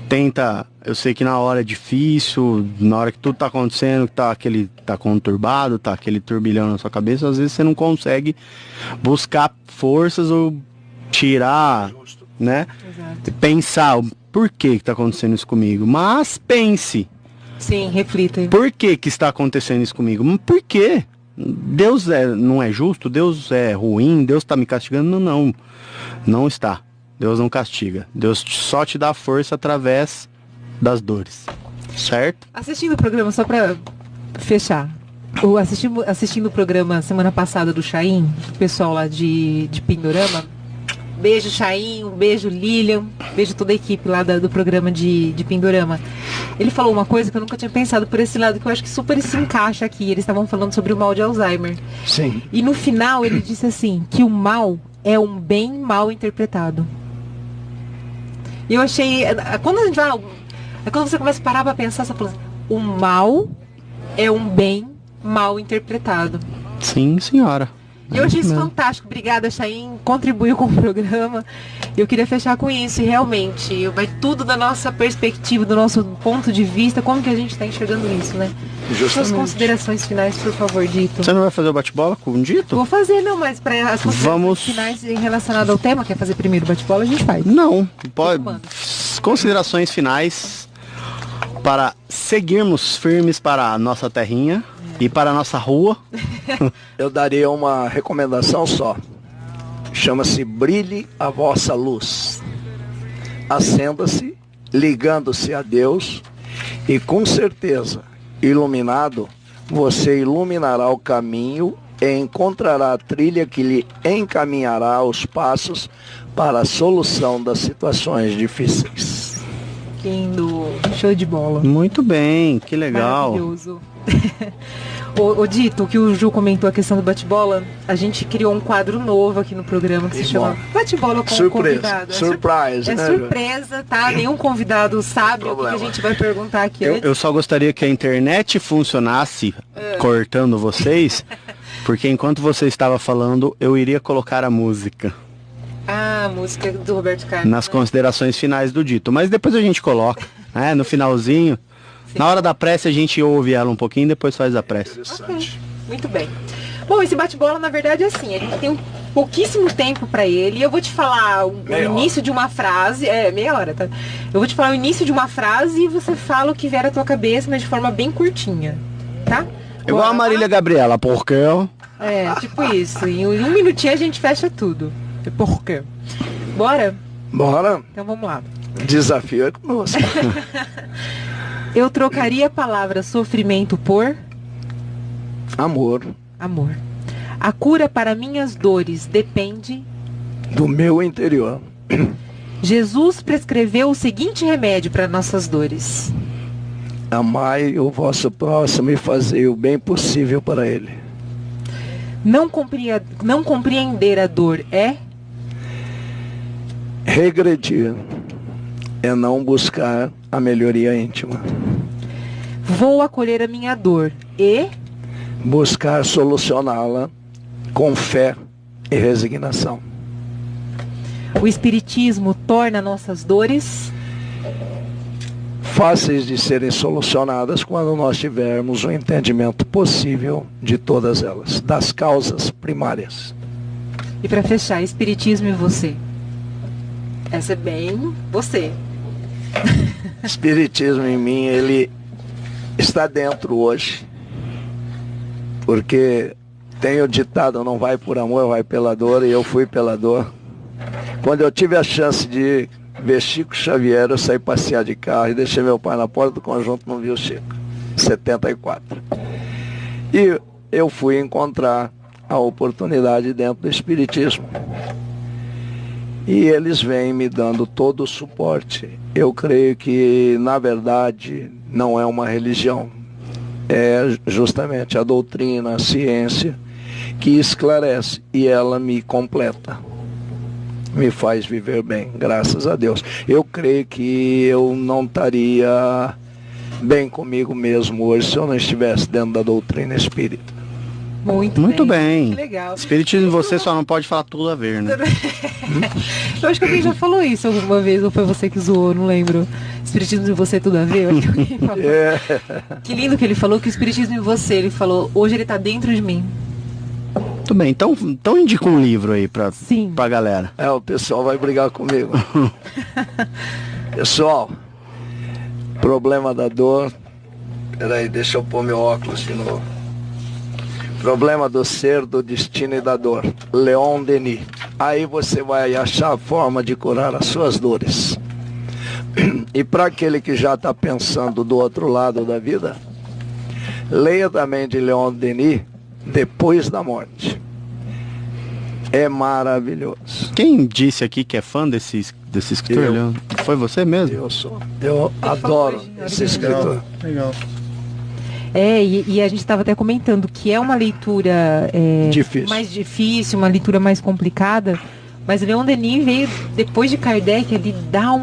Tenta, eu sei que na hora é difícil, na hora que tudo está acontecendo, que tá conturbado, tá aquele turbilhão na sua cabeça, às vezes você não consegue buscar forças ou tirar, né? Exato. Pensar por que está acontecendo isso comigo. Mas pense. Sim, reflita. Por que está acontecendo isso comigo? Por quê? Deus não é justo? Deus é ruim? Deus está me castigando? Não, não está. Deus não castiga. Deus só te dá força através das dores. Certo? Assistindo o programa, só para fechar. Assistindo o programa semana passada do Chaim, o pessoal lá de Pindorama. Beijo, Chaim, um beijo, Lilian, beijo toda a equipe lá do programa de Pindorama. Ele falou uma coisa que eu nunca tinha pensado por esse lado, que eu acho que super se encaixa aqui. Eles estavam falando sobre o mal de Alzheimer. Sim. E no final ele disse assim, que o mal é um bem mal interpretado. E eu achei, quando você começa a parar pra pensar, você fala assim, o mal é um bem mal interpretado. Sim, senhora. E eu achei isso fantástico. Obrigada, Chaim. Contribuiu com o programa. Eu queria fechar com isso. E realmente, vai tudo da nossa perspectiva, do nosso ponto de vista, como que a gente está enxergando isso, né? Justamente. Suas considerações finais, por favor, Dito. Você não vai fazer o bate-bola com o Dito? Vou fazer, não, mas para as considerações finais relacionadas ao tema, quer fazer primeiro o bate-bola, a gente faz. Não, pode. Considerações finais para seguirmos firmes para a nossa terrinha. E para a nossa rua? Eu daria uma recomendação só. Chama-se Brilhe a Vossa Luz. Acenda-se, ligando-se a Deus, e com certeza, iluminado, você iluminará o caminho e encontrará a trilha que lhe encaminhará os passos para a solução das situações difíceis. Que lindo, show de bola. Muito bem, que legal. Maravilhoso. O Dito, que o Ju comentou a questão do bate-bola, a gente criou um quadro novo aqui no programa que se chama Bate-bola com o convidado. Surprise, né? Surpresa, tá? Nenhum convidado sabe o que a gente vai perguntar aqui. Eu só gostaria que a internet funcionasse cortando vocês, porque enquanto você estava falando, eu iria colocar a música. Ah, a música do Roberto Carlos. Nas considerações finais do Dito. Mas depois a gente coloca, né? No finalzinho, Sim. Na hora da prece a gente ouve ela um pouquinho e depois faz a prece. Ok, muito bem. Bom, esse bate-bola na verdade é assim, a gente tem pouquíssimo tempo para ele e eu vou te falar o início de uma frase, meia hora, tá? Eu vou te falar o início de uma frase e você fala o que vier à tua cabeça, mas de forma bem curtinha, tá? Igual a Marília Gabriela, porque eu... tipo isso, em um minutinho a gente fecha tudo. Por quê? Bora? Bora. Então vamos lá. Desafio é conosco. Eu trocaria a palavra sofrimento por Amor amor. A cura para minhas dores depende. do meu interior. Jesus prescreveu o seguinte remédio para nossas dores. Amai o vosso próximo e fazei o bem possível para ele. Não compreender a dor é. Regredir é não buscar a melhoria íntima. Vou acolher a minha dor e. Buscar solucioná-la com fé e resignação. O Espiritismo torna nossas dores Fáceis de serem solucionadas quando nós tivermos um entendimento possível de todas elas, das causas primárias. E para fechar, Espiritismo e você. Essa é bem você. Espiritismo em mim, ele está dentro hoje, porque tem o ditado, não vai por amor, vai pela dor, e eu fui pela dor. Quando eu tive a chance de ver Chico Xavier, eu saí passear de carro e deixei meu pai na porta do conjunto, não vi o Chico, 74. E eu fui encontrar a oportunidade dentro do Espiritismo. E eles vêm me dando todo o suporte. Eu creio que, na verdade, não é uma religião. É justamente a doutrina, a ciência, que esclarece e ela me completa. Me faz viver bem, graças a Deus. Eu creio que eu não estaria bem comigo mesmo hoje se eu não estivesse dentro da doutrina espírita. Muito bem. Que legal. Espiritismo em você só não pode falar tudo a ver, né? Eu acho que alguém já falou isso alguma vez, ou foi você que zoou, não lembro. Espiritismo em você tudo a ver? Eu acho que alguém falou. Que lindo que ele falou que o Espiritismo em você, ele falou, hoje ele tá dentro de mim. Muito bem, então indica um livro aí pra galera. O pessoal vai brigar comigo. Pessoal, problema da dor. Peraí, deixa eu pôr meu óculos de novo. Problema do ser, do destino e da dor. Leon Denis. Aí você vai achar a forma de curar as suas dores. E para aquele que já está pensando do outro lado da vida, leia também de Leon Denis, Depois da Morte. É maravilhoso. Quem disse aqui que é fã desse escritor, Leon? Foi você mesmo? Eu sou. Eu adoro esse escritor. Legal. E a gente estava até comentando que é uma leitura difícil. Mais difícil, uma leitura mais complicada, mas Leon Denis veio depois de Kardec, ele dá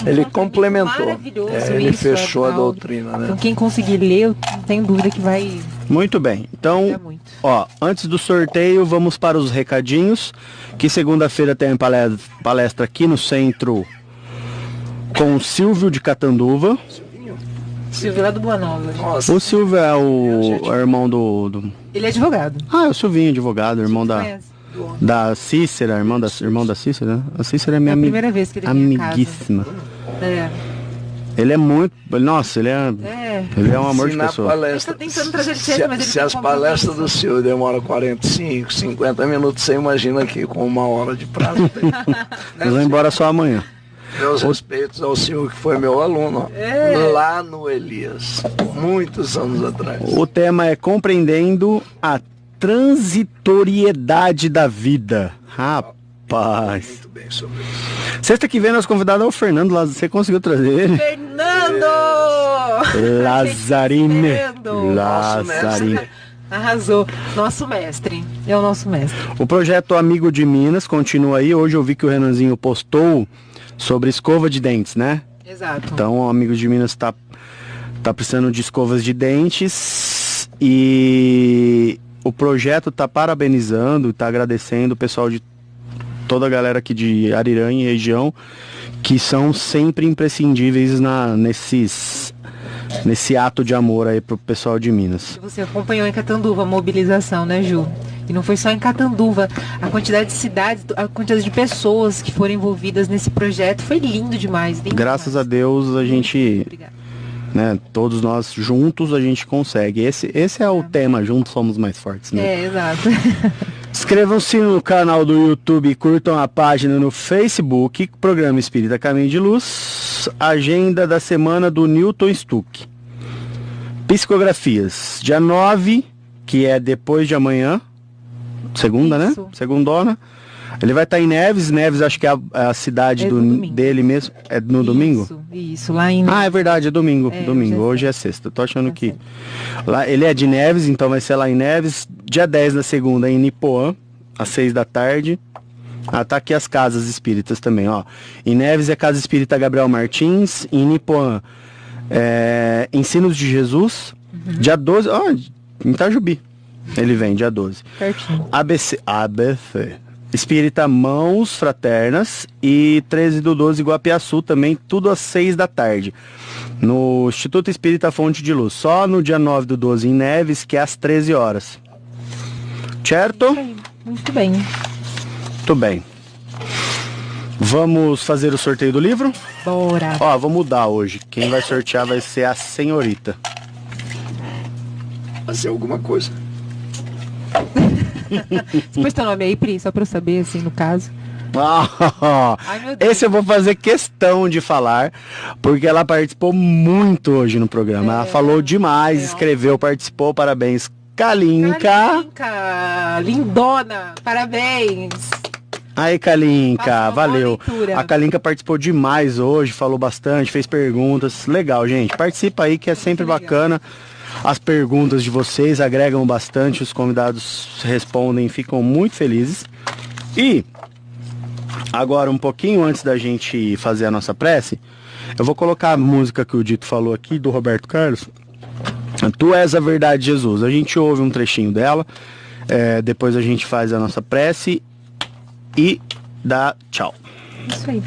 ele complementou. Maravilhoso. Ele fechou a doutrina, né? Então quem conseguir ler, eu não tenho dúvida que vai. Muito bem. Então, antes do sorteio, vamos para os recadinhos, que segunda-feira tem palestra aqui no centro com o Silvio de Catanduva. Silvio lá do Boa Nova. Nossa. O Silvio é o irmão do... Ele é advogado. É o Silvinho, advogado, irmão da Cícera, irmão da Cícera, né? A Cícera é minha amiga. Primeira vez que ele amiguíssima. Ele é muito... Nossa, ele é um amor de pessoa. Palestra, se as palestras do Silvio demoram 45, 50 minutos, você imagina aqui com 1 hora de prazo. Nós vamos embora só amanhã. Meus respeitos ao Silvio, que foi meu aluno, lá no Elias, muitos anos atrás. O tema é compreendendo a transitoriedade da vida. Rapaz. Muito bem sobre isso. Sexta que vem, nosso convidado é o Fernando Lazarine. Você conseguiu trazer ele? Fernando! Lazarine. Lazarine. Arrasou. Nosso mestre. É o nosso mestre. O projeto Amigo de Minas continua aí. Hoje eu vi que o Renanzinho postou sobre escova de dentes, né? Exato. Então o Amigo de Minas tá precisando de escovas de dentes e o projeto tá parabenizando, tá agradecendo o pessoal de toda a galera aqui de Ariranha e região, que são sempre imprescindíveis nesse ato de amor aí pro pessoal de Minas. Você acompanhou em Catanduva a mobilização, né, Ju? E não foi só em Catanduva. A quantidade de cidades, a quantidade de pessoas que foram envolvidas nesse projeto foi lindo demais. Graças a Deus a gente, né, todos nós juntos a gente consegue. Esse é o tema, juntos somos mais fortes, né? É, exato. Inscrevam-se no canal do YouTube e curtam a página no Facebook, Programa Espírita Caminho de Luz, agenda da semana do Newton Stuck. Psicografias, dia 9, que é depois de amanhã, segunda, Isso. né? Segundona. Ele vai estar em Neves, acho que é a cidade dele mesmo. É no domingo? Isso, lá em... Ah, é verdade, é domingo. Domingo, hoje é sexta. Tô achando que... Lá, ele é de Neves, então vai ser lá em Neves. Dia 10 da segunda em Nipoã, às 6 da tarde. Ah, tá aqui as casas espíritas também, ó. Em Neves é Casa Espírita Gabriel Martins. Em Nipoã, Ensinos de Jesus. Dia 12, ó, em Itajubi. Ele vem, dia 12. Certinho. ABC. Espírita Mãos Fraternas e 13/12 Guapiaçu também, tudo às 6 da tarde. No Instituto Espírita Fonte de Luz. Só no dia 9/12 em Neves, que é às 13 horas. Certo? Muito bem. Muito bem. Vamos fazer o sorteio do livro? Bora. Ó, vou mudar hoje. Quem vai sortear vai ser a senhorita. Fazer alguma coisa. Depois teu nome aí, Pri, só pra eu saber, assim, no caso. Ai, meu Deus. Esse eu vou fazer questão de falar, porque ela participou muito hoje no programa. Ela falou demais, escreveu, participou. Parabéns, Kalinka. Lindona, parabéns. Aí, Kalinka, valeu. A Kalinka participou demais hoje, falou bastante, fez perguntas. Legal, gente. Participa aí que é sempre bacana. As perguntas de vocês agregam bastante, os convidados respondem, ficam muito felizes. E agora, um pouquinho antes da gente fazer a nossa prece, eu vou colocar a música que o Dito falou aqui, do Roberto Carlos. Tu és a verdade, Jesus. A gente ouve um trechinho dela, depois a gente faz a nossa prece e dá tchau. Isso aí.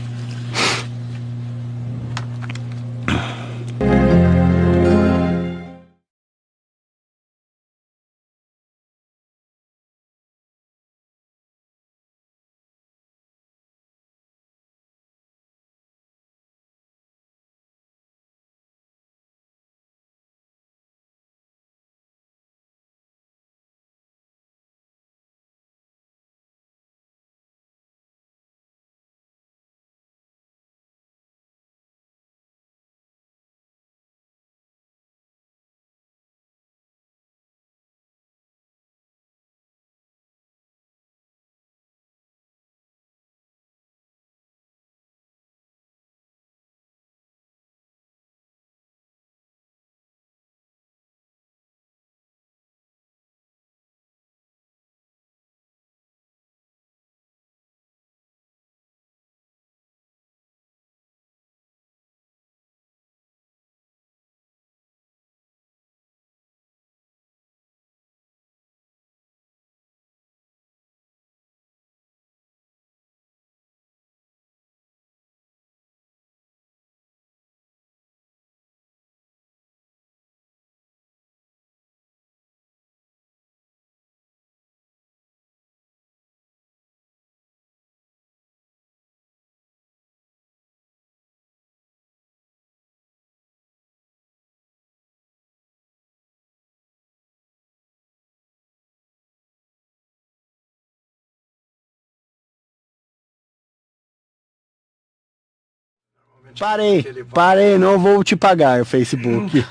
Parei, não vou te pagar, o Facebook.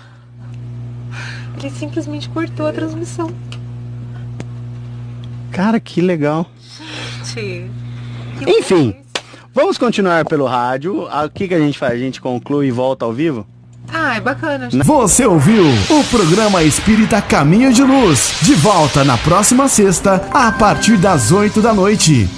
Ele simplesmente cortou a transmissão. Cara, que legal. Gente. Enfim, vamos continuar pelo rádio. O que a gente faz? A gente conclui e volta ao vivo? Ah, é bacana. Você ouviu o programa Espírita Caminho de Luz. De volta na próxima sexta, a partir das 8 da noite.